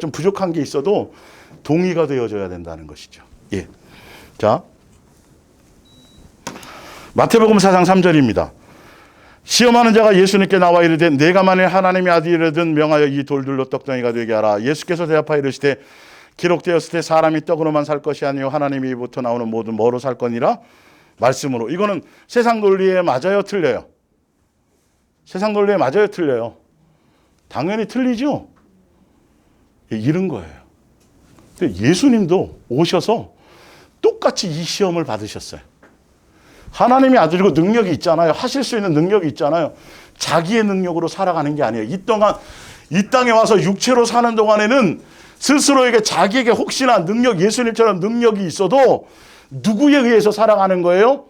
[SPEAKER 1] 좀 부족한 게 있어도 동의가 되어줘야 된다는 것이죠. 예. 자, 마태복음 4장 3절입니다. 시험하는 자가 예수님께 나와 이르되 내가 만일 하나님의 아들이라든 명하여 이 돌들로 떡덩이가 되게 하라. 예수께서 대답하여 이르시되 기록되었을 때 사람이 떡으로만 살 것이 아니요 하나님의 입부터 나오는 모든 뭐로 살 거니라 말씀으로. 이거는 세상 논리에 맞아요, 틀려요? 세상 논리에 맞아요, 틀려요? 당연히 틀리죠. 이런 거예요. 근데 예수님도 오셔서 똑같이 이 시험을 받으셨어요. 하나님의 아들이고 능력이 있잖아요. 하실 수 있는 능력이 있잖아요. 자기의 능력으로 살아가는 게 아니에요. 이 땅에 와서 육체로 사는 동안에는 스스로에게 자기에게 혹시나 예수님처럼 능력이 있어도 누구에 의해서 살아가는 거예요?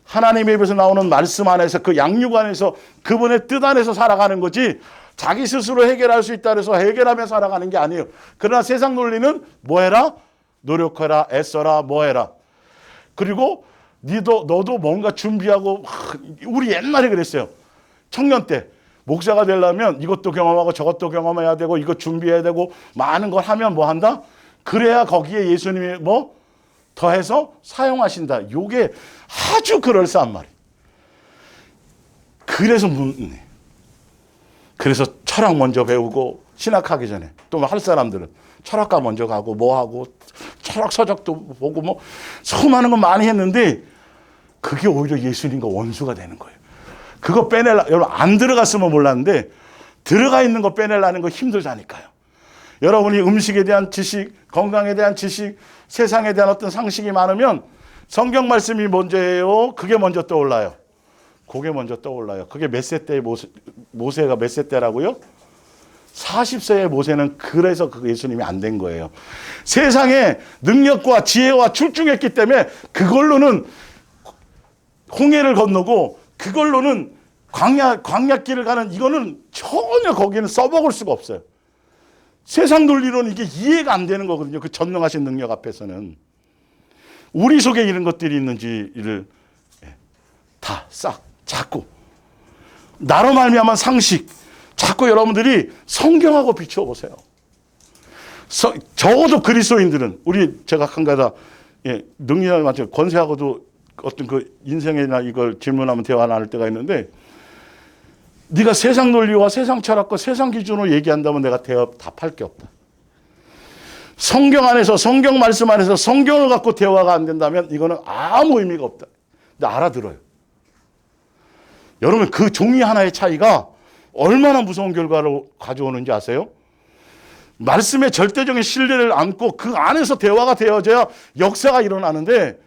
[SPEAKER 1] 하나님의 입에서 나오는 말씀 안에서, 그 양육 안에서, 그분의 뜻 안에서 살아가는 거지, 자기 스스로 해결할 수 있다 해서 해결하며 살아가는 게 아니에요. 그러나 세상 논리는 뭐 해라? 노력해라, 애써라, 뭐 해라. 그리고 너도 뭔가 준비하고, 우리 옛날에 그랬어요. 청년 때 목사가 되려면 이것도 경험하고 저것도 경험해야 되고 이거 준비해야 되고 많은 걸 하면 뭐 한다? 그래야 거기에 예수님이 뭐 더해서 사용하신다. 요게 아주 그럴싸한 말이에요. 그래서 철학 먼저 배우고, 신학하기 전에 또 할 사람들은 철학과 먼저 가고 뭐 하고 철학 서적도 보고 뭐 수많은 거 많이 했는데 그게 오히려 예수님과 원수가 되는 거예요. 그거 여러분 안 들어갔으면 몰랐는데 들어가 있는 거 빼내려는 거 힘들다니까요. 여러분이 음식에 대한 지식, 건강에 대한 지식, 세상에 대한 어떤 상식이 많으면 성경 말씀이 먼저예요? 그게 먼저 떠올라요? 그게 먼저 떠올라요. 그게 몇 세 때의 모세가 몇 세 때라고요? 40세의 모세는 그래서 그 예수님이 안 된 거예요. 세상에 능력과 지혜와 출중했기 때문에 그걸로는 홍해를 건너고 그걸로는 광야길을 가는, 이거는 전혀 거기는 써먹을 수가 없어요. 세상 논리로는 이게 이해가 안 되는 거거든요. 그 전능하신 능력 앞에서는. 우리 속에 이런 것들이 있는지를 다 싹 자꾸 나로 말미암은 상식, 자꾸 여러분들이 성경하고 비추어 보세요. 적어도 그리스도인들은, 제가 한 가지 능력한테 권세하고도 어떤 그 인생이나 이걸 질문하면 대화 나눌 때가 있는데, 네가 세상 논리와 세상 철학과 세상 기준으로 얘기한다면 내가 답할 게 없다. 성경 안에서, 성경 말씀 안에서 성경을 갖고 대화가 안 된다면 이거는 아무 의미가 없다. 근데 알아들어요. 여러분, 그 종이 하나의 차이가 얼마나 무서운 결과를 가져오는지 아세요? 말씀의 절대적인 신뢰를 안고 그 안에서 대화가 되어져야 역사가 일어나는데,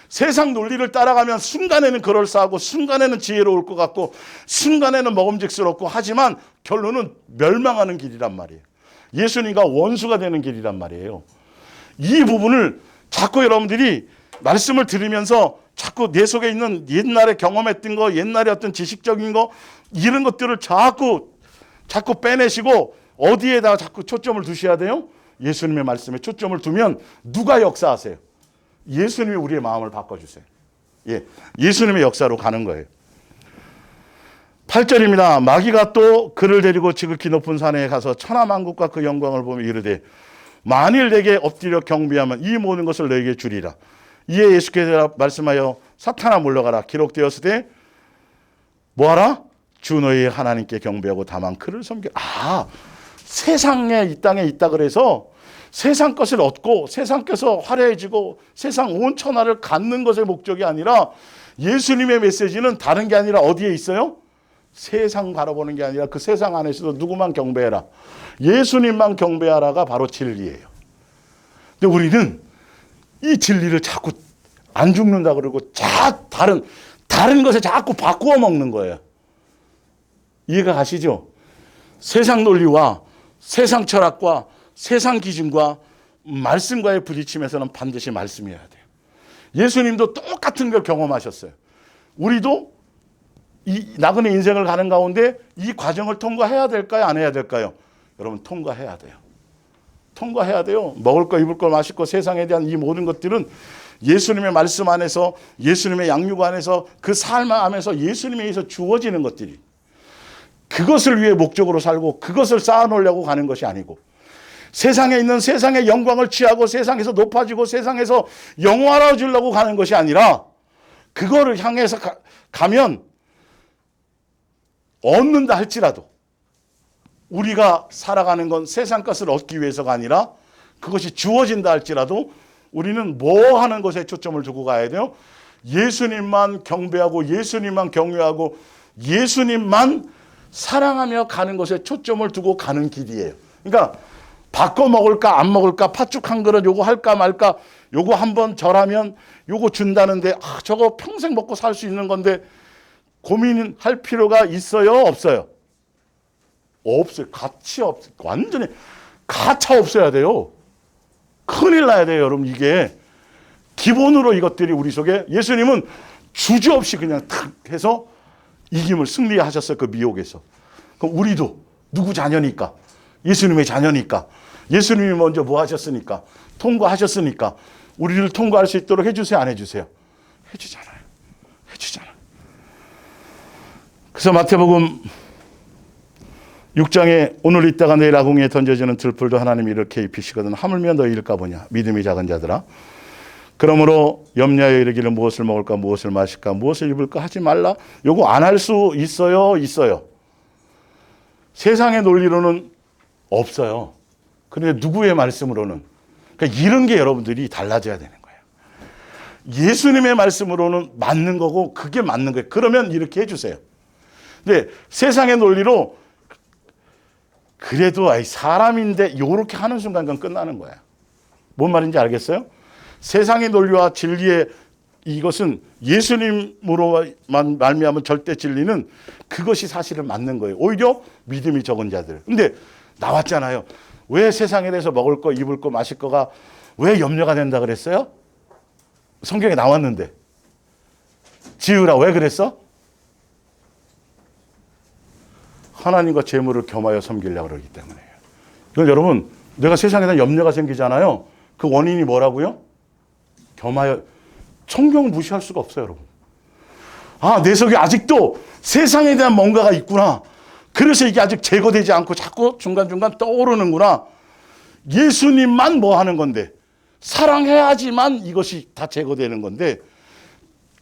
[SPEAKER 1] 세상 논리를 따라가면 순간에는 그럴싸하고 순간에는 지혜로울 것 같고 순간에는 먹음직스럽고, 하지만 결론은 멸망하는 길이란 말이에요. 예수님과 원수가 되는 길이란 말이에요. 이 부분을 자꾸 여러분들이 말씀을 들으면서 자꾸 내 속에 있는 옛날에 경험했던 거, 옛날에 어떤 지식적인 거, 이런 것들을 자꾸 빼내시고 어디에다가 자꾸 초점을 두셔야 돼요? 예수님의 말씀에 초점을 두면 누가 역사하세요? 예수님이 우리의 마음을 바꿔주세요. 예수님의 역사로 가는 거예요. 8절입니다. 마귀가 또 그를 데리고 지극히 높은 산에 가서 천하만국과 그 영광을 보며 이르되, 만일 내게 엎드려 경배하면 이 모든 것을 너에게 주리라. 이에 예수께서 말씀하여, 사탄아 물러가라. 기록되었으되 뭐하라? 주 너희 하나님께 경배하고 다만 그를 섬겨. 세상에 이 땅에 있다 그래서 세상 것을 얻고 세상께서 화려해지고 세상 온 천하를 갖는 것의 목적이 아니라, 예수님의 메시지는 다른 게 아니라 어디에 있어요? 세상 바라보는 게 아니라 그 세상 안에서도 누구만 경배해라, 예수님만 경배하라가 바로 진리예요. 근데 우리는 이 진리를 자꾸 안 죽는다 그러고 다른 것에 자꾸 바꾸어 먹는 거예요. 이해가 가시죠? 세상 논리와 세상 철학과 세상 기준과 말씀과의 부딪힘에서는 반드시 말씀이어야 돼요. 예수님도 똑같은 걸 경험하셨어요. 우리도 이 나그네 인생을 가는 가운데 이 과정을 통과해야 될까요? 안 해야 될까요? 여러분, 통과해야 돼요. 통과해야 돼요. 먹을 거, 입을 거, 마실 거, 세상에 대한 이 모든 것들은 예수님의 말씀 안에서, 예수님의 양육 안에서, 그 삶 안에서 예수님에 의해서 주어지는 것들이, 그것을 위해 목적으로 살고 그것을 쌓아놓으려고 가는 것이 아니고, 세상에 있는 세상의 영광을 취하고 세상에서 높아지고 세상에서 영화로워지려고 가는 것이 아니라, 그거를 향해서 가면 얻는다 할지라도 우리가 살아가는 건 세상 것을 얻기 위해서가 아니라, 그것이 주어진다 할지라도 우리는 뭐 하는 것에 초점을 두고 가야 돼요? 예수님만 경배하고 예수님만 경외하고 예수님만 사랑하며 가는 것에 초점을 두고 가는 길이에요. 그러니까 바꿔 먹을까 안 먹을까, 팥죽 한 그릇 요거 할까 말까, 요거 한번 절하면 요거 준다는데 저거 평생 먹고 살 수 있는 건데 고민할 필요가 있어요? 없어요? 없어요. 완전히 가차 없어야 돼요. 큰일 나야 돼요, 여러분. 이게 기본으로 이것들이 우리 속에, 예수님은 주저없이 그냥 탁 해서 이김을 승리하셨어요. 그 미혹에서. 그럼 우리도 누구 자녀니까? 예수님의 자녀니까. 예수님이 먼저 뭐 하셨으니까? 통과하셨으니까. 우리를 통과할 수 있도록 해주세요? 안 해주세요? 해주잖아요. 해주잖아요. 그래서 마태복음 6장에 오늘 있다가 내일 아궁이에 던져지는 들풀도 하나님이 이렇게 입히시거든. 하물며 너희일까 보냐. 믿음이 작은 자들아. 그러므로 염려하여 이르기를 무엇을 먹을까 무엇을 마실까 무엇을 입을까 하지 말라. 요거 안 할 수 있어요? 있어요. 세상의 논리로는 없어요. 그런데 누구의 말씀으로는, 그러니까 이런 게 여러분들이 달라져야 되는 거예요. 예수님의 말씀으로는 맞는 거고 그게 맞는 거예요. 그러면 이렇게 해주세요. 근데 세상의 논리로 그래도 사람인데 이렇게 하는 순간 그건 끝나는 거예요. 뭔 말인지 알겠어요? 세상의 논리와 진리의 이것은 예수님으로만 말미암은 절대 진리는 그것이 사실은 맞는 거예요. 오히려 믿음이 적은 자들. 근데 나왔잖아요. 왜 세상에 대해서 먹을 거, 입을 거, 마실 거가 왜 염려가 된다 그랬어요? 성경에 나왔는데. 지으라. 왜 그랬어? 하나님과 재물을 겸하여 섬기려고 그러기 때문에요. 이건 여러분, 내가 세상에 대한 염려가 생기잖아요. 그 원인이 뭐라고요? 겸하여. 성경을 무시할 수가 없어요, 여러분. 아, 내 속에 아직도 세상에 대한 뭔가가 있구나. 그래서 이게 아직 제거되지 않고 자꾸 중간중간 떠오르는구나. 예수님만 뭐 하는 건데, 사랑해야지만 이것이 다 제거되는 건데,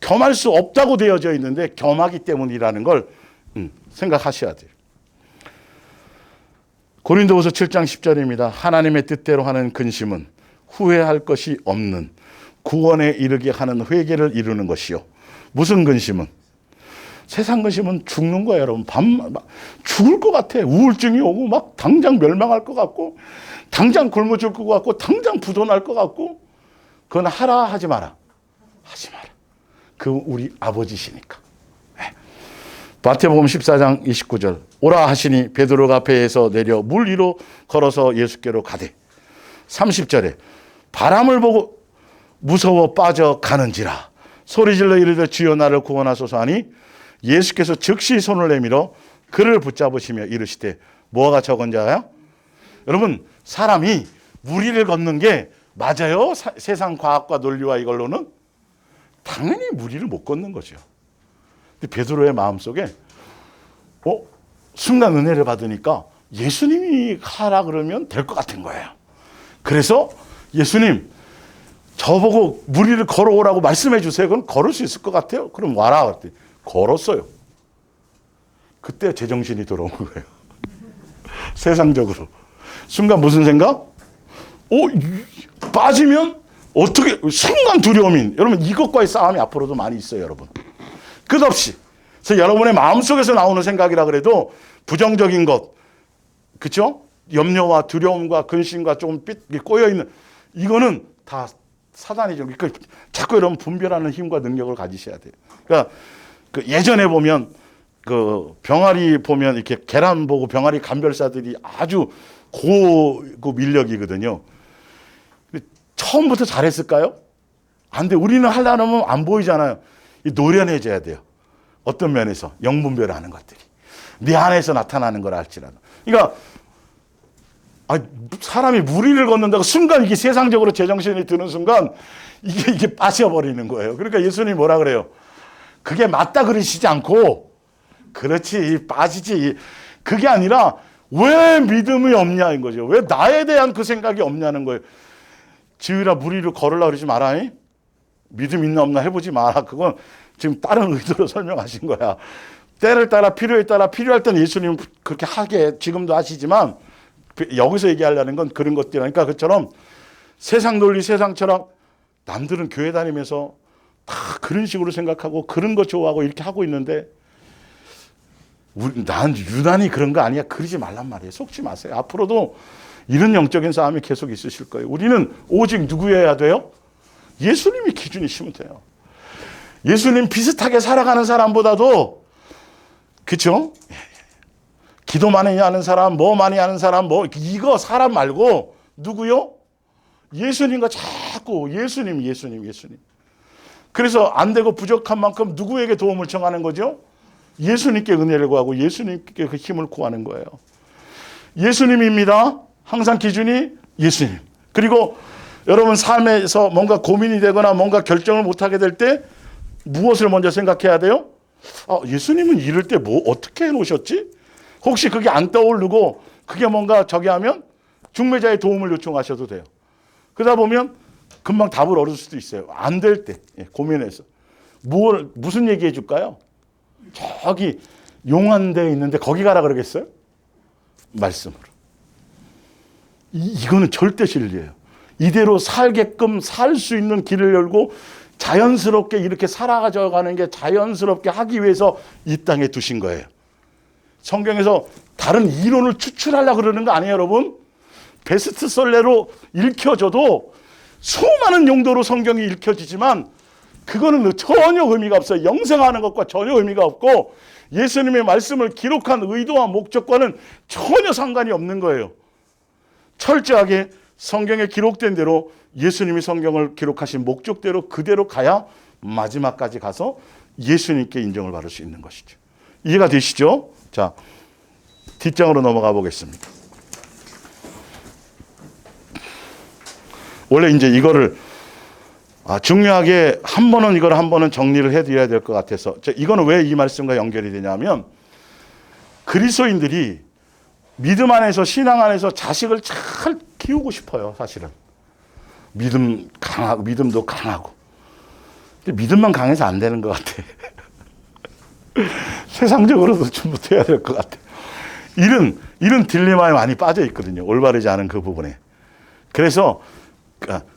[SPEAKER 1] 겸할 수 없다고 되어져 있는데 겸하기 때문이라는 걸 생각하셔야 돼요. 고린도후서 7장 10절입니다. 하나님의 뜻대로 하는 근심은 후회할 것이 없는 구원에 이르게 하는 회개를 이루는 것이요. 무슨 근심은? 세상 근심은 죽는 거예요, 여러분. 죽을 것 같아. 우울증이 오고 막 당장 멸망할 것 같고 당장 굶어 죽을 것 같고 당장 부도날 것 같고 그건 하라 하지 마라. 하지 마라. 그 우리 아버지시니까. 마태복음 14장 29절. 오라 하시니 베드로가 배에서 내려 물 위로 걸어서 예수께로 가되 30절에 바람을 보고 무서워 빠져가는지라 소리질러 이르되 주여 나를 구원하소서 하니 예수께서 즉시 손을 내밀어 그를 붙잡으시며 이르시되 뭐가 적은 자야? 여러분, 사람이 무리를 걷는 게 맞아요? 세상 과학과 논리와 이걸로는? 당연히 무리를 못 걷는 거죠. 근데 베드로의 마음속에 순간 은혜를 받으니까 예수님이 하라 그러면 될 것 같은 거예요. 그래서 예수님 저보고 무리를 걸어오라고 말씀해 주세요. 그럼 걸을 수 있을 것 같아요. 그럼 와라. 그랬더니 걸었어요. 그때 제정신이 돌아온 거예요. 세상적으로. 순간 무슨 생각? 빠지면 어떻게, 순간 두려움인. 여러분, 이것과의 싸움이 앞으로도 많이 있어요, 여러분. 끝없이. 그래서 여러분의 마음속에서 나오는 생각이라 그래도 부정적인 것, 그렇죠? 염려와 두려움과 근심과 좀 꼬여있는, 이거는 다 사단이죠. 그러니까 자꾸 여러분 분별하는 힘과 능력을 가지셔야 돼요. 그러니까 그 예전에 보면 그 병아리 보면 이렇게 계란 보고 병아리 감별사들이 아주 고급 인력이거든요. 처음부터 잘했을까요? 안 돼. 우리는 하려면 안 보이잖아요. 노련해져야 돼요. 어떤 면에서 영분별하는 것들이 네 안에서 나타나는 걸 알지라도. 그러니까 사람이 무리를 걷는다고 순간 이게 세상적으로 제정신이 드는 순간 이게 빠져버리는 거예요. 그러니까 예수님이 뭐라 그래요? 그게 맞다 그러시지 않고 그렇지 빠지지. 그게 아니라 왜 믿음이 없냐인 거죠. 왜 나에 대한 그 생각이 없냐는 거예요. 지으라 무리를 걸으려고 그러지 마라. 믿음 있나 없나 해보지 마라. 그건 지금 다른 의도로 설명하신 거야. 때를 따라 필요에 따라 필요할 때는 예수님 그렇게 하게 지금도 하시지만 여기서 얘기하려는 건 그런 것들이니까 그처럼 세상 논리 세상 철학 남들은 교회 다니면서 다 그런 식으로 생각하고 그런 거 좋아하고 이렇게 하고 있는데 난 유난히 그런 거 아니야. 그러지 말란 말이에요. 속지 마세요. 앞으로도 이런 영적인 싸움이 계속 있으실 거예요. 우리는 오직 누구여야 돼요? 예수님이 기준이시면 돼요. 예수님 비슷하게 살아가는 사람보다도 그렇죠? 기도 많이 하는 사람, 뭐 많이 하는 사람, 뭐 이거 사람 말고 누구요? 예수님과 자꾸 예수님. 그래서 안 되고 부족한 만큼 누구에게 도움을 청하는 거죠? 예수님께 은혜를 구하고 예수님께 그 힘을 구하는 거예요. 예수님입니다. 항상 기준이 예수님. 그리고 여러분 삶에서 뭔가 고민이 되거나 뭔가 결정을 못하게 될 때 무엇을 먼저 생각해야 돼요? 예수님은 이럴 때 뭐 어떻게 해놓으셨지? 혹시 그게 안 떠오르고 그게 뭔가 저기 하면 중매자의 도움을 요청하셔도 돼요. 그러다 보면 금방 답을 얻을 수도 있어요. 안 될 때 고민해서. 무슨 얘기해 줄까요? 저기 용안대에 있는데 거기 가라 그러겠어요? 말씀으로. 이거는 절대 진리예요. 이대로 살게끔 살 수 있는 길을 열고 자연스럽게 이렇게 살아가는 게 자연스럽게 하기 위해서 이 땅에 두신 거예요. 성경에서 다른 이론을 추출하려고 그러는 거 아니에요, 여러분? 베스트셀러로 읽혀져도 수많은 용도로 성경이 읽혀지지만 그거는 전혀 의미가 없어요. 영생하는 것과 전혀 의미가 없고 예수님의 말씀을 기록한 의도와 목적과는 전혀 상관이 없는 거예요. 철저하게 성경에 기록된 대로 예수님이 성경을 기록하신 목적대로 그대로 가야 마지막까지 가서 예수님께 인정을 받을 수 있는 것이죠. 이해가 되시죠? 자, 뒷장으로 넘어가 보겠습니다. 원래 이제 이거를 중요하게 한 번은 정리를 해드려야 될 것 같아서 이거는 왜 이 말씀과 연결이 되냐면 그리스도인들이 믿음 안에서 신앙 안에서 자식을 잘 키우고 싶어요. 사실은 믿음도 강하고 근데 믿음만 강해서 안 되는 것 같아. 세상적으로도 좀 못해야 될 것 같아. 이런 딜레마에 많이 빠져 있거든요. 올바르지 않은 그 부분에. 그래서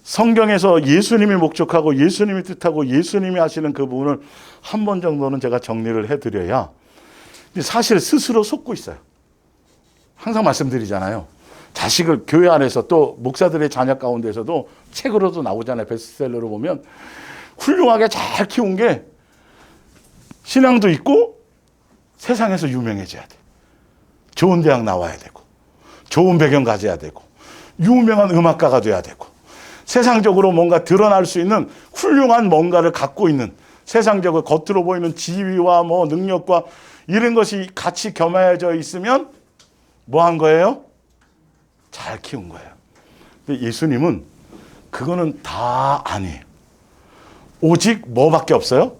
[SPEAKER 1] 성경에서 예수님이 목적하고 예수님이 뜻하고 예수님이 하시는 그 부분을 한 번 정도는 제가 정리를 해드려야 사실 스스로 속고 있어요. 항상 말씀드리잖아요. 자식을 교회 안에서 또 목사들의 자녀 가운데서도 책으로도 나오잖아요. 베스트셀러로 보면 훌륭하게 잘 키운 게 신앙도 있고 세상에서 유명해져야 돼. 좋은 대학 나와야 되고 좋은 배경 가져야 되고 유명한 음악가가 돼야 되고 세상적으로 뭔가 드러날 수 있는 훌륭한 뭔가를 갖고 있는 세상적으로 겉으로 보이는 지위와 뭐 능력과 이런 것이 같이 겸해져 있으면 뭐 한 거예요? 잘 키운 거예요. 근데 예수님은 그거는 다 아니에요. 오직 뭐밖에 없어요?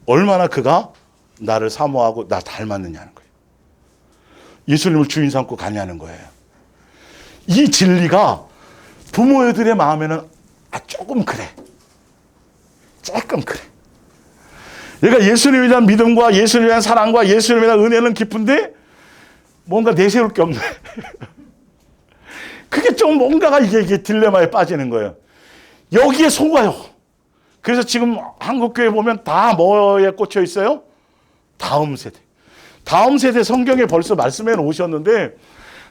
[SPEAKER 1] 얼마나 그가 나를 사모하고 나 닮았느냐는 거예요. 예수님을 주인 삼고 가냐는 거예요. 이 진리가 부모들의 마음에는 조금 그래. 조금 그래. 얘가 예수님에 대한 믿음과 예수님에 대한 사랑과 예수님에 대한 은혜는 깊은데 뭔가 내세울 게 없네. 그게 좀 뭔가가 이게 딜레마에 빠지는 거예요. 여기에 속아요. 그래서 지금 한국교회 보면 다 뭐에 꽂혀 있어요? 다음 세대. 다음 세대 성경에 벌써 말씀해 놓으셨는데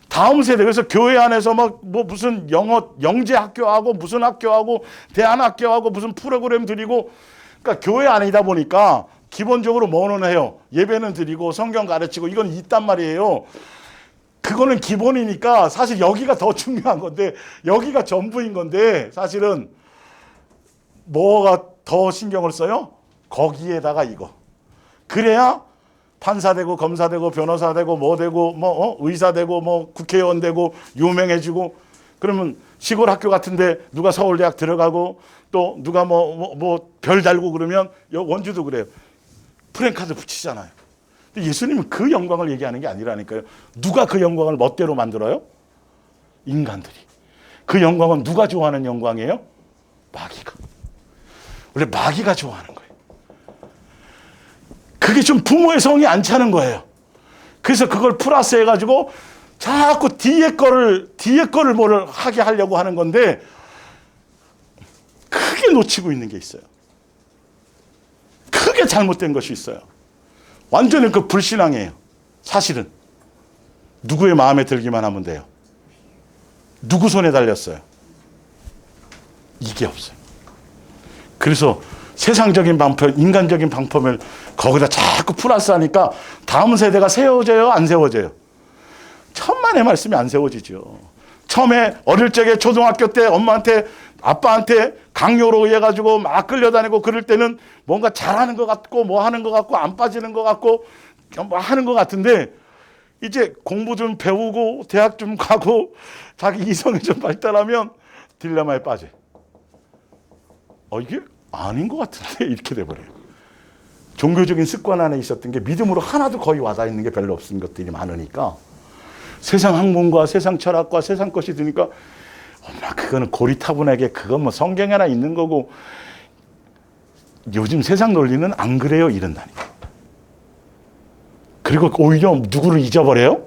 [SPEAKER 1] 다음 세대. 그래서 교회 안에서 막 뭐 무슨 영재 학교하고 무슨 학교하고 대안학교하고 무슨 프로그램 드리고 그러니까 교회 안이다 보니까 기본적으로 뭐는 해요? 예배는 드리고 성경 가르치고 이건 있단 말이에요. 그거는 기본이니까 사실 여기가 더 중요한 건데 여기가 전부인 건데 사실은 뭐가 더 신경을 써요? 거기에다가 이거. 그래야 판사 되고 검사 되고 변호사 되고 뭐 되고 뭐 의사 되고 뭐 국회의원 되고 유명해지고 그러면 시골 학교 같은데 누가 서울대학 들어가고 또 누가 뭐 별 달고 그러면 원주도 그래요. 프랜카드 붙이잖아요. 근데 예수님은 그 영광을 얘기하는 게 아니라니까요. 누가 그 영광을 멋대로 만들어요? 인간들이. 그 영광은 누가 좋아하는 영광이에요? 마귀가. 원래 마귀가 좋아하는 거예요. 그게 좀 부모의 성이 안 차는 거예요. 그래서 그걸 플러스 해가지고 자꾸 뒤에 거를 뭐를 하게 하려고 하는 건데 크게 놓치고 있는 게 있어요. 크게 잘못된 것이 있어요. 완전히 그 불신앙이에요. 사실은. 누구의 마음에 들기만 하면 돼요. 누구 손에 달렸어요? 이게 없어요. 그래서 세상적인 방법, 인간적인 방법을 거기다 자꾸 플러스하니까 다음 세대가 세워져요, 안 세워져요? 천만의 말씀이 안 세워지죠. 처음에 어릴 적에 초등학교 때 엄마한테 아빠한테 강요로 의해 가지고 막 끌려다니고 그럴 때는 뭔가 잘하는 것 같고 뭐 하는 것 같고 안 빠지는 것 같고 뭐 하는 것 같은데 이제 공부 좀 배우고 대학 좀 가고 자기 이성이 좀 발달하면 딜레마에 빠져. 이게 아닌 것 같은데 이렇게 돼버려요. 종교적인 습관 안에 있었던 게 믿음으로 하나도 거의 와닿는 게 별로 없은 것들이 많으니까 세상 학문과 세상 철학과 세상 것이 드니까 엄마 그거는 고리타분하게 그건 뭐 성경에나 있는 거고 요즘 세상 논리는 안 그래요 이런다니까. 그리고 오히려 누구를 잊어버려요?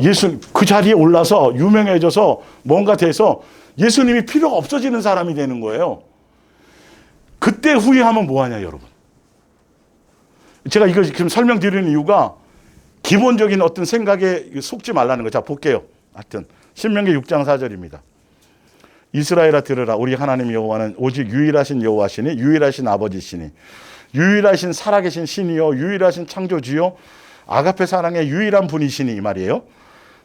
[SPEAKER 1] 예수 그 자리에 올라서 유명해져서 뭔가 돼서 예수님이 필요가 없어지는 사람이 되는 거예요. 그때 후회하면 뭐하냐 여러분. 제가 이거 지금 설명드리는 이유가 기본적인 어떤 생각에 속지 말라는 거. 자 볼게요. 하여튼 신명기 6장 4절입니다. 이스라엘아 들으라. 우리 하나님 여호와는 오직 유일하신 여호와시니 유일하신 아버지시니 유일하신 살아계신 신이요 유일하신 창조주요 아가페 사랑의 유일한 분이시니 이 말이에요.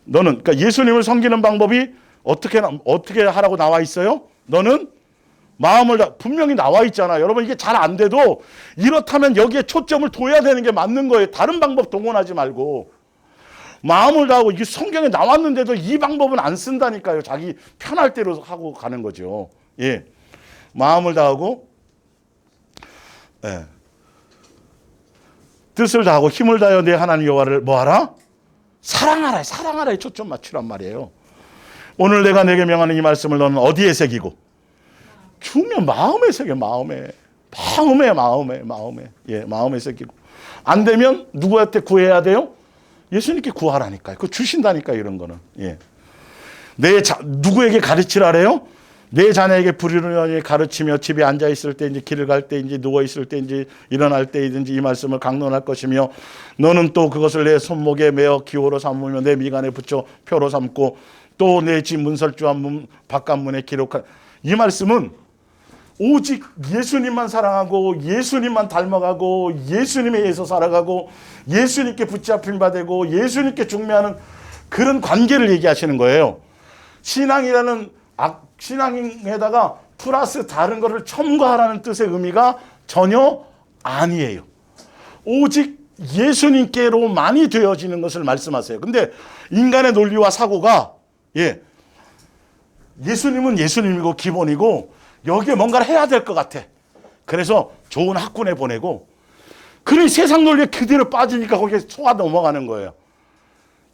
[SPEAKER 1] 너는 그러니까 예수님을 섬기는 방법이 어떻게 하라고 나와 있어요? 너는 마음을 분명히 나와 있잖아요. 여러분 이게 잘 안 돼도 이렇다면 여기에 초점을 둬야 되는 게 맞는 거예요. 다른 방법 동원하지 말고 마음을 다하고 이게 성경에 나왔는데도 이 방법은 안 쓴다니까요. 자기 편할 대로 하고 가는 거죠. 예, 마음을 다하고 예. 뜻을 다하고 힘을 다하여 내 하나님 여호와를 뭐하라? 사랑하라. 사랑하라에 초점 맞추란 말이에요. 오늘 내가 내게 명하는 이 말씀을 너는 어디에 새기고? 중요한 마음에 새겨. 마음에 예, 마음에 새기고. 안 되면 누구한테 구해야 돼요? 예수님께 구하라니까요. 그거 주신다니까 이런 거는. 예. 누구에게 가르치라래요? 내 자녀에게 부르짖으며 가르치며 집에 앉아 있을 때인지 길을 갈 때인지 누워 있을 때인지 일어날 때이든지 이 말씀을 강론할 것이며 너는 또 그것을 내 손목에 메어 기호로 삼으며 내 미간에 붙여 표로 삼고 또 내 집 문설주와 바깥문에 기록한 이 말씀은 오직 예수님만 사랑하고 예수님만 닮아가고 예수님에 의해서 살아가고 예수님께 붙잡힌 바 되고 예수님께 중매하는 그런 관계를 얘기하시는 거예요. 신앙에다가 플러스 다른 것을 첨가하라는 뜻의 의미가 전혀 아니에요. 오직 예수님께로 많이 되어지는 것을 말씀하세요. 근데 인간의 논리와 사고가 예수님은 예수님이고 기본이고 여기에 뭔가를 해야 될 것 같아. 그래서 좋은 학군에 보내고 그런 세상 논리에 그대로 빠지니까 거기에 속아 넘어가는 거예요.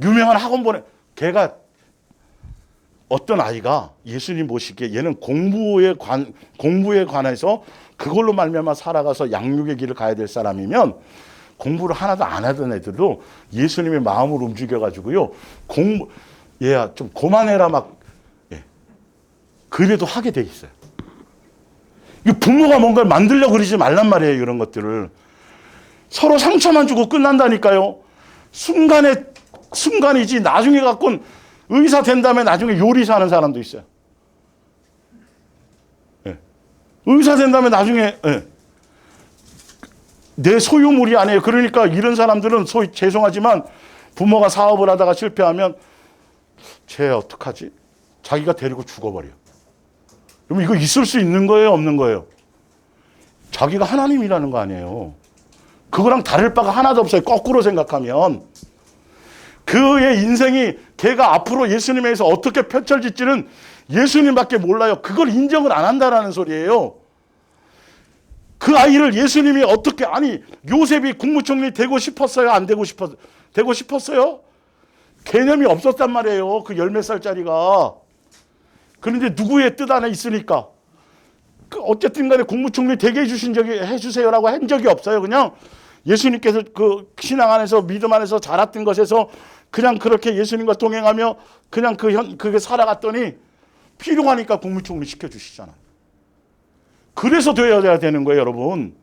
[SPEAKER 1] 유명한 학원 걔가 어떤 아이가 예수님 모시기에 얘는 공부에 관해서 그걸로 말미암아 살아가서 양육의 길을 가야 될 사람이면 공부를 하나도 안 하던 애들도 예수님의 마음을 움직여가지고요. 얘야 좀 그만해라 그래도 하게 돼 있어요. 부모가 뭔가를 만들려고 그러지 말란 말이에요. 이런 것들을. 서로 상처만 주고 끝난다니까요. 순간이지 나중에 갖고는 의사 된 다음에 나중에 요리사 하는 사람도 있어요. 의사 된 다음에 나중에 내 소유물이 아니에요. 그러니까 이런 사람들은 죄송하지만 부모가 사업을 하다가 실패하면 쟤 어떡하지? 자기가 데리고 죽어버려. 그럼 이거 있을 수 있는 거예요? 없는 거예요? 자기가 하나님이라는 거 아니에요. 그거랑 다를 바가 하나도 없어요. 거꾸로 생각하면. 그의 인생이 걔가 앞으로 예수님에 의해서 어떻게 펼쳐질지는 예수님밖에 몰라요. 그걸 인정을 안 한다라는 소리예요. 그 아이를 예수님이 어떻게 요셉이 국무총리 되고 싶었어요? 안 되고 싶었어요? 되고 싶었어요? 개념이 없었단 말이에요. 그 10몇 살짜리가. 그런데 누구의 뜻 안에 있으니까. 어쨌든 간에 국무총리 되게 해주세요라고 한 적이 없어요. 그냥 예수님께서 그 신앙 안에서 믿음 안에서 자랐던 것에서 그냥 그렇게 예수님과 동행하며 그냥 그게 살아갔더니 필요하니까 국무총리 시켜주시잖아요. 그래서 되어야 되는 거예요, 여러분.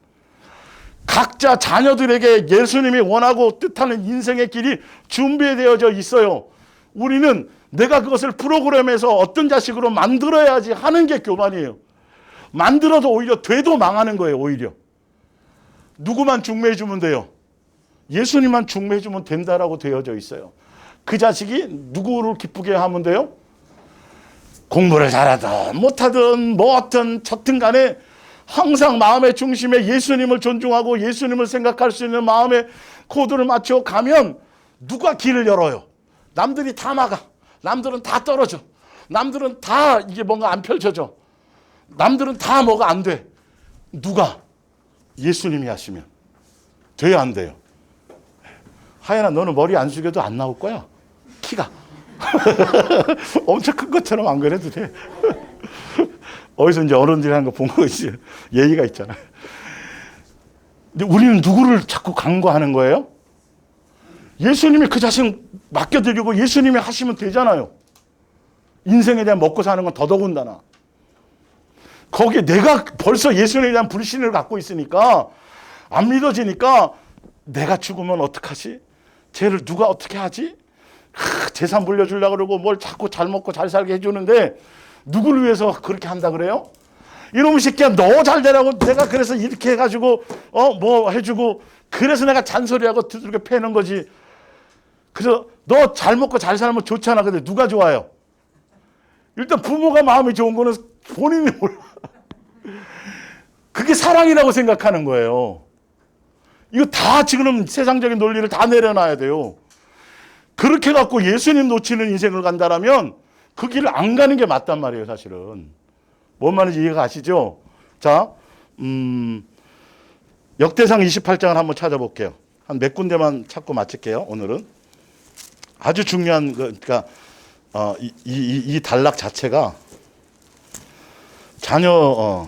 [SPEAKER 1] 각자 자녀들에게 예수님이 원하고 뜻하는 인생의 길이 준비되어져 있어요. 우리는 내가 그것을 프로그램에서 어떤 자식으로 만들어야지 하는 게 교만이에요. 만들어도 오히려 돼도 망하는 거예요. 오히려. 누구만 중매해 주면 돼요? 예수님만 중매해 주면 된다라고 되어져 있어요. 그 자식이 누구를 기쁘게 하면 돼요? 공부를 잘하든 못하든 뭐하든 쳤든 간에 항상 마음의 중심에 예수님을 존중하고 예수님을 생각할 수 있는 마음의 코드를 맞춰 가면 누가 길을 열어요? 남들이 다 막아. 남들은 다 떨어져. 남들은 다 이게 뭔가 안 펼쳐져. 남들은 다 뭐가 안 돼. 누가? 예수님이 하시면. 돼야 안 돼요. 하연아, 너는 머리 안 숙여도 안 나올 거야. 키가. 엄청 큰 것처럼 안 그래도 돼. 어디서 이제 어른들이 하는 거 본 거 있어요. 예의가 있잖아요. 근데 우리는 누구를 자꾸 간과하는 거예요? 예수님이 그 자신 맡겨드리고 예수님이 하시면 되잖아요. 인생에 대한 먹고 사는 건 더더군다나. 거기에 내가 벌써 예수님에 대한 불신을 갖고 있으니까 안 믿어지니까 내가 죽으면 어떡하지? 쟤를 누가 어떻게 하지? 재산 물려주려고 그러고 뭘 자꾸 잘 먹고 잘 살게 해주는데 누구를 위해서 그렇게 한다 그래요? 이놈의 새끼야, 너 잘 되라고 내가 그래서 이렇게 해가지고 뭐 해주고 그래서 내가 잔소리하고 두들겨 패는 거지. 그래서 너 잘 먹고 잘 살면 좋잖아. 근데 누가 좋아요? 일단 부모가 마음이 좋은 거는 본인이 몰라. 그게 사랑이라고 생각하는 거예요. 이거 다 지금 세상적인 논리를 다 내려놔야 돼요. 그렇게 갖고 예수님 놓치는 인생을 간다라면 그 길을 안 가는 게 맞단 말이에요, 사실은. 뭔 말인지 이해가 가시죠? 자, 역대상 28장을 한번 찾아볼게요. 한 몇 군데만 찾고 마칠게요, 오늘은. 아주 중요한, 그러니까, 이 단락 자체가 자녀,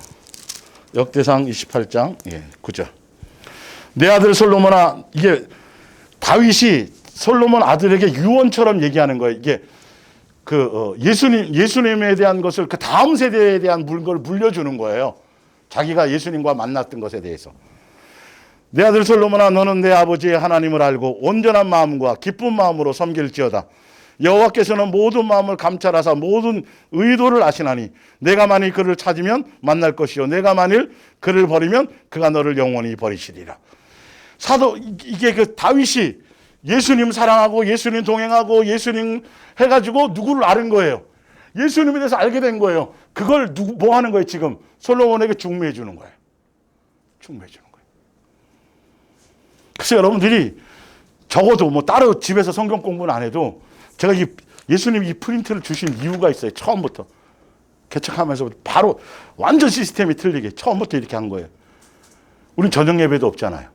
[SPEAKER 1] 역대상 28장, 9절. 내 아들 솔로몬아, 이게 다윗이 솔로몬 아들에게 유언처럼 얘기하는 거예요. 이게 예수님에 대한 것을 그 다음 세대에 대한 걸 물려주는 거예요. 자기가 예수님과 만났던 것에 대해서. 내 아들 솔로몬아, 너는 내 아버지의 하나님을 알고 온전한 마음과 기쁜 마음으로 섬길지어다. 여호와께서는 모든 마음을 감찰하사 모든 의도를 아시나니 내가 만일 그를 찾으면 만날 것이요 내가 만일 그를 버리면 그가 너를 영원히 버리시리라. 사도 이게 그 다윗이 예수님 사랑하고 예수님 동행하고 예수님 해가지고 누구를 아는 거예요. 예수님에 대해서 알게 된 거예요. 그걸 뭐 하는 거예요? 지금 솔로몬에게 중매해 주는 거예요. 중매해 주는 거예요. 그래서 여러분들이 적어도 뭐 따로 집에서 성경 공부는 안 해도 제가 예수님이 이 프린트를 주신 이유가 있어요. 처음부터 개척하면서 바로 완전 시스템이 틀리게 처음부터 이렇게 한 거예요. 우린 저녁 예배도 없잖아요.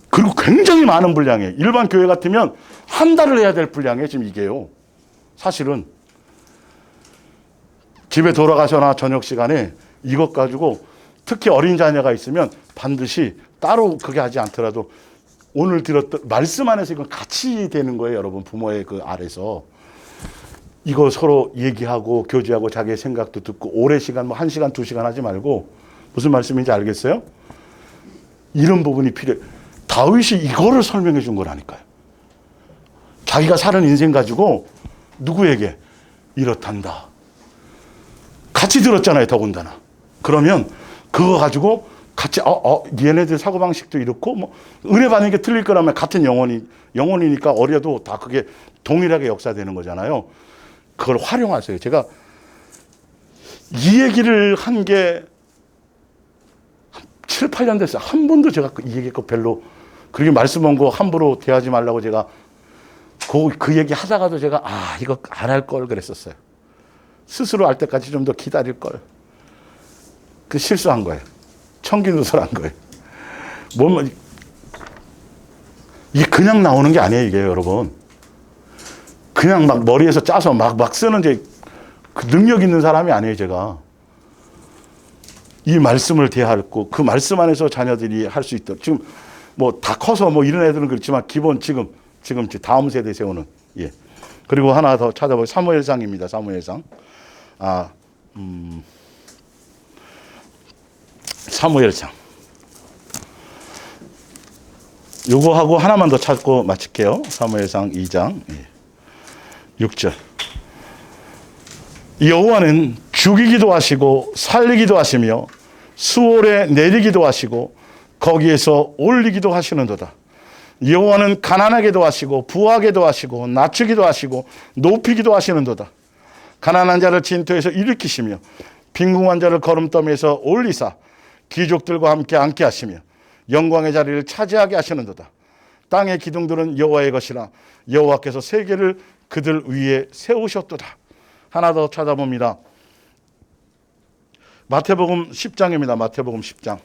[SPEAKER 1] 그리고 굉장히 많은 분량이에요. 일반 교회 같으면 한 달을 해야 될 분량이에요. 지금 이게요. 사실은 집에 돌아가셔나 저녁 시간에 이것 가지고 특히 어린 자녀가 있으면 반드시 따로 그게 하지 않더라도 오늘 들었던 말씀 안에서 이건 같이 되는 거예요. 여러분 부모의 그 아래서 이거 서로 얘기하고 교제하고 자기의 생각도 듣고 오래 시간 뭐 1시간 2시간 하지 말고 무슨 말씀인지 알겠어요? 이런 부분이 필요해요. 다윗이 이거를 설명해 준 거라니까요. 자기가 사는 인생 가지고 누구에게 이렇단다. 같이 들었잖아요. 더군다나. 그러면 그거 가지고 같이 얘네들 사고방식도 이렇고 뭐 은혜 받는 게 틀릴 거라면 같은 영혼이니까 어려도 다 그게 동일하게 역사되는 거잖아요. 그걸 활용하세요. 제가 이 얘기를 한 게 7, 8년 됐어요. 한 번도 제가 이 얘기 거 별로 그렇게 말씀 온 거 함부로 대하지 말라고 제가 그 얘기 하다가도 제가 이거 안 할 걸 그랬었어요. 스스로 알 때까지 좀 더 기다릴 걸. 그 실수한 거예요. 청기누설한 거예요. 이게 그냥 나오는 게 아니에요, 이게 여러분. 그냥 막 머리에서 짜서 막 쓰는 그 능력 있는 사람이 아니에요, 제가. 이 말씀을 대하고 그 말씀 안에서 자녀들이 할 수 있도록 지금 뭐 다 커서 뭐 이런 애들은 그렇지만 기본 지금 다음 세대 세우는 그리고 하나 더 찾아보면 사무엘상입니다. 사무엘상. 사무엘상. 요거 하고 하나만 더 찾고 마칠게요. 사무엘상 2장 6절. 여호와는 죽이기도 하시고 살리기도 하시며 수월에 내리기도 하시고 거기에서 올리기도 하시는도다. 여호와는 가난하게도 하시고 부하게도 하시고 낮추기도 하시고 높이기도 하시는도다. 가난한 자를 진토에서 일으키시며 빈궁한 자를 거름더미에서 올리사 귀족들과 함께 앉게 하시며 영광의 자리를 차지하게 하시는도다. 땅의 기둥들은 여호와의 것이라 여호와께서 세계를 그들 위에 세우셨도다. 하나 더 찾아봅니다. 마태복음 10장입니다. 마태복음 10장.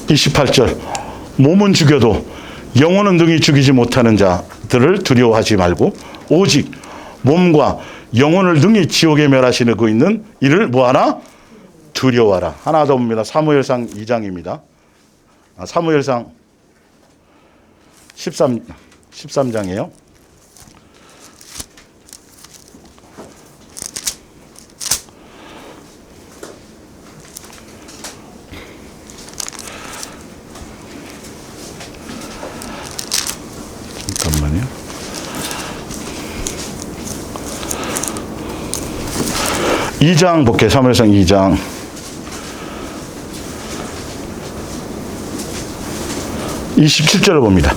[SPEAKER 1] (28절) 몸은 죽여도 영혼은 능히 죽이지 못하는 자들을 두려워하지 말고 오직 몸과 영혼을 능히 지옥에 멸하시는 그 있는 이를 뭐하나? 두려워하라. 하나 더 봅니다. 사무엘상 2장입니다. 사무엘상 13장이에요. 잠깐만요. 2장 볼게요. 사무엘상 2장. 27절을 봅니다.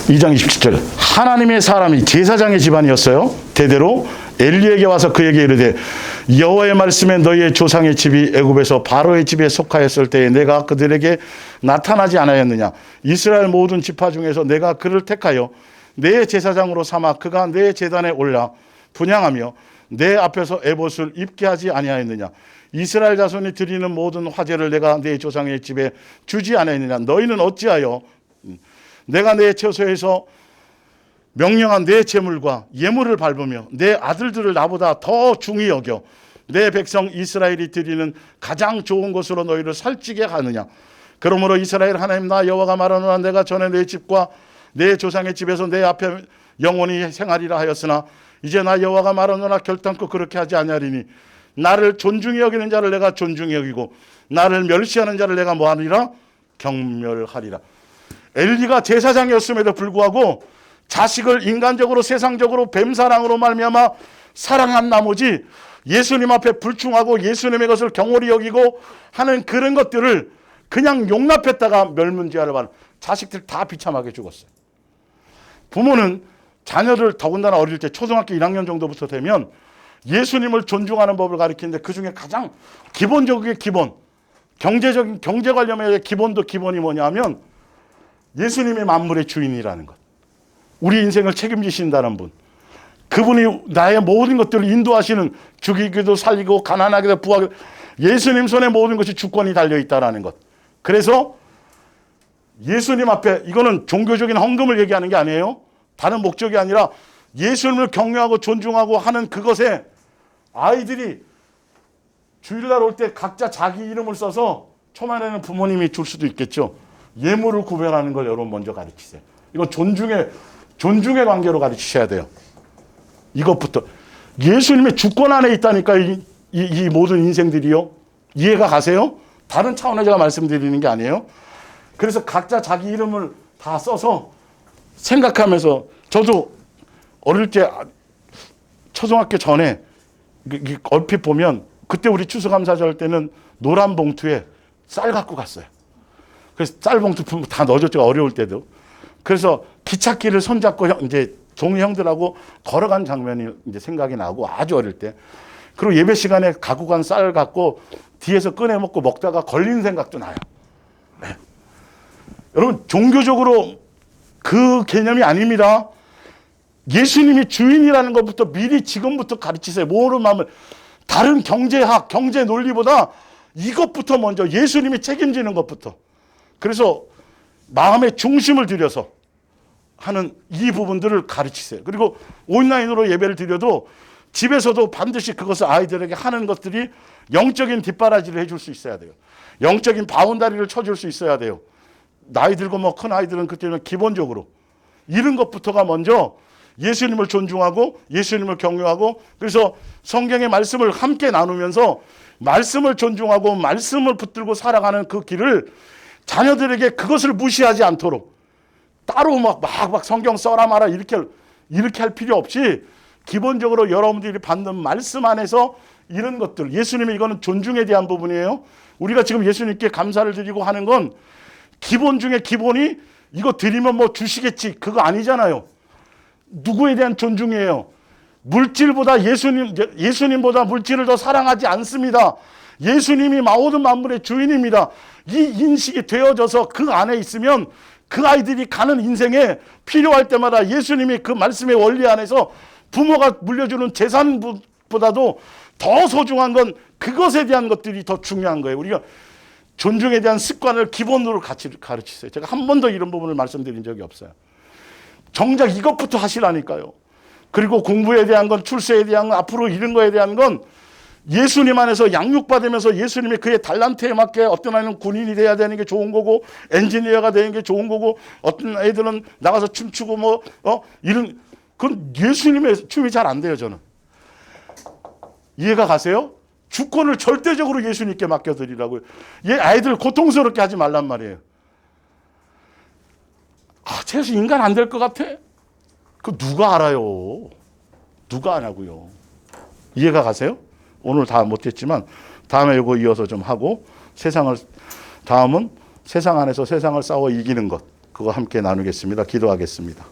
[SPEAKER 1] 2장 27절. 하나님의 사람이 제사장의 집안이었어요. 대대로 엘리에게 와서 그에게 이르되 여호와의 말씀에 너희의 조상의 집이 애굽에서 바로의 집에 속하였을 때에 내가 그들에게 나타나지 않았느냐. 이스라엘 모든 지파 중에서 내가 그를 택하여 내 제사장으로 삼아 그가 내 제단에 올라 분향하며 내 앞에서 에봇을 입게 하지 아니하였느냐. 이스라엘 자손이 드리는 모든 화제를 내가 내 조상의 집에 주지 아니하였느냐. 너희는 어찌하여 내가 내 처소에서 명령한 내 재물과 예물을 밟으며 내 아들들을 나보다 더 중히 여겨 내 백성 이스라엘이 드리는 가장 좋은 것으로 너희를 살찌게 하느냐. 그러므로 이스라엘 하나님 나 여호와가 말하노라. 내가 전에 내 집과 내 조상의 집에서 내 앞에 영원히 생하리라 하였으나 이제 나 여호와가 말하노라. 결단코 그렇게 하지 아니하리니 나를 존중히 여기는 자를 내가 존중히 여기고 나를 멸시하는 자를 내가 뭐하리라? 경멸하리라. 엘리가 제사장이었음에도 불구하고 자식을 인간적으로 세상적으로 뱀사랑으로 말미암아 사랑한 나머지 예수님 앞에 불충하고 예수님의 것을 경홀히 여기고 하는 그런 것들을 그냥 용납했다가 멸문지화를 받은 자식들 다 비참하게 죽었어요. 부모는 자녀들 더군다나 어릴 때 초등학교 1학년 정도부터 되면 예수님을 존중하는 법을 가르치는데 그중에 가장 기본적인 기본, 경제적인 경제 관련의 기본도 기본이 뭐냐 하면 예수님이 만물의 주인이라는 것. 우리 인생을 책임지신다는 분. 그분이 나의 모든 것들을 인도하시는 죽이기도 살리고 가난하게도 부하게 예수님 손에 모든 것이 주권이 달려있다는 것. 그래서 예수님 앞에 이거는 종교적인 헌금을 얘기하는 게 아니에요. 다른 목적이 아니라 예수님을 경외하고 존중하고 하는 그것에 아이들이 주일날 올 때 각자 자기 이름을 써서 초반에는 부모님이 줄 수도 있겠죠. 예물을 구별하는 걸 여러분 먼저 가르치세요. 이건 존중의 관계로 가르치셔야 돼요. 이것부터. 예수님의 주권 안에 있다니까 이 모든 인생들이요. 이해가 가세요? 다른 차원에 제가 말씀드리는 게 아니에요. 그래서 각자 자기 이름을 다 써서 생각하면서 저도 어릴 때 초등학교 전에 얼핏 보면 그때 우리 추수감사절 할 때는 노란 봉투에 쌀 갖고 갔어요. 그래서 쌀 봉투 다 넣어줬죠. 어려울 때도. 그래서 기찻길을 손잡고 이제 종이 형들하고 걸어간 장면이 이제 생각이 나고 아주 어릴 때. 그리고 예배 시간에 갖고 간 쌀 갖고 뒤에서 꺼내 먹고 먹다가 걸린 생각도 나요. 네. 여러분 종교적으로 그 개념이 아닙니다. 예수님이 주인이라는 것부터 미리 지금부터 가르치세요. 뭐로 마음을 다른 경제학, 경제 논리보다 이것부터 먼저 예수님이 책임지는 것부터. 그래서 마음의 중심을 들여서 하는 이 부분들을 가르치세요. 그리고 온라인으로 예배를 드려도 집에서도 반드시 그것을 아이들에게 하는 것들이 영적인 뒷바라지를 해줄 수 있어야 돼요. 영적인 바운다리를 쳐줄 수 있어야 돼요. 나이 들고 뭐 큰 아이들은 그때는 기본적으로 이런 것부터가 먼저 예수님을 존중하고 예수님을 경외하고, 그래서 성경의 말씀을 함께 나누면서 말씀을 존중하고 말씀을 붙들고 살아가는 그 길을 자녀들에게 그것을 무시하지 않도록 따로 막 성경 써라 마라 이렇게 할 필요 없이 기본적으로 여러분들이 받는 말씀 안에서 이런 것들, 예수님의 이거는 존중에 대한 부분이에요. 우리가 지금 예수님께 감사를 드리고 하는 건 기본 중에 기본이 이거 드리면 뭐 주시겠지 그거 아니잖아요. 누구에 대한 존중이에요? 물질보다 예수님보다 물질을 더 사랑하지 않습니다. 예수님이 모든 만물의 주인입니다. 이 인식이 되어져서 그 안에 있으면 그 아이들이 가는 인생에 필요할 때마다 예수님이 그 말씀의 원리 안에서 부모가 물려주는 재산보다도 더 소중한 건 그것에 대한 것들이 더 중요한 거예요. 우리가 존중에 대한 습관을 기본으로 같이 가르치세요. 제가 한 번도 이런 부분을 말씀드린 적이 없어요. 정작 이것부터 하시라니까요. 그리고 공부에 대한 건, 출세에 대한 건, 앞으로 이런 거에 대한 건 예수님 안에서 양육받으면서 예수님의 그의 달란트에 맞게 어떤 아이는 군인이 돼야 되는 게 좋은 거고 엔지니어가 되는 게 좋은 거고 어떤 애들은 나가서 춤추고 이런, 그건 예수님의 춤이 잘 안 돼요. 저는 이해가 가세요? 주권을 절대적으로 예수님께 맡겨드리라고요. 얘 아이들 고통스럽게 하지 말란 말이에요. 쟤서 인간 안 될 것 같아? 그 누가 알아요? 누가 아냐고요. 이해가 가세요? 오늘 다 못했지만 다음에 이거 이어서 좀 하고, 다음은 세상 안에서 세상을 싸워 이기는 것, 그거 함께 나누겠습니다. 기도하겠습니다.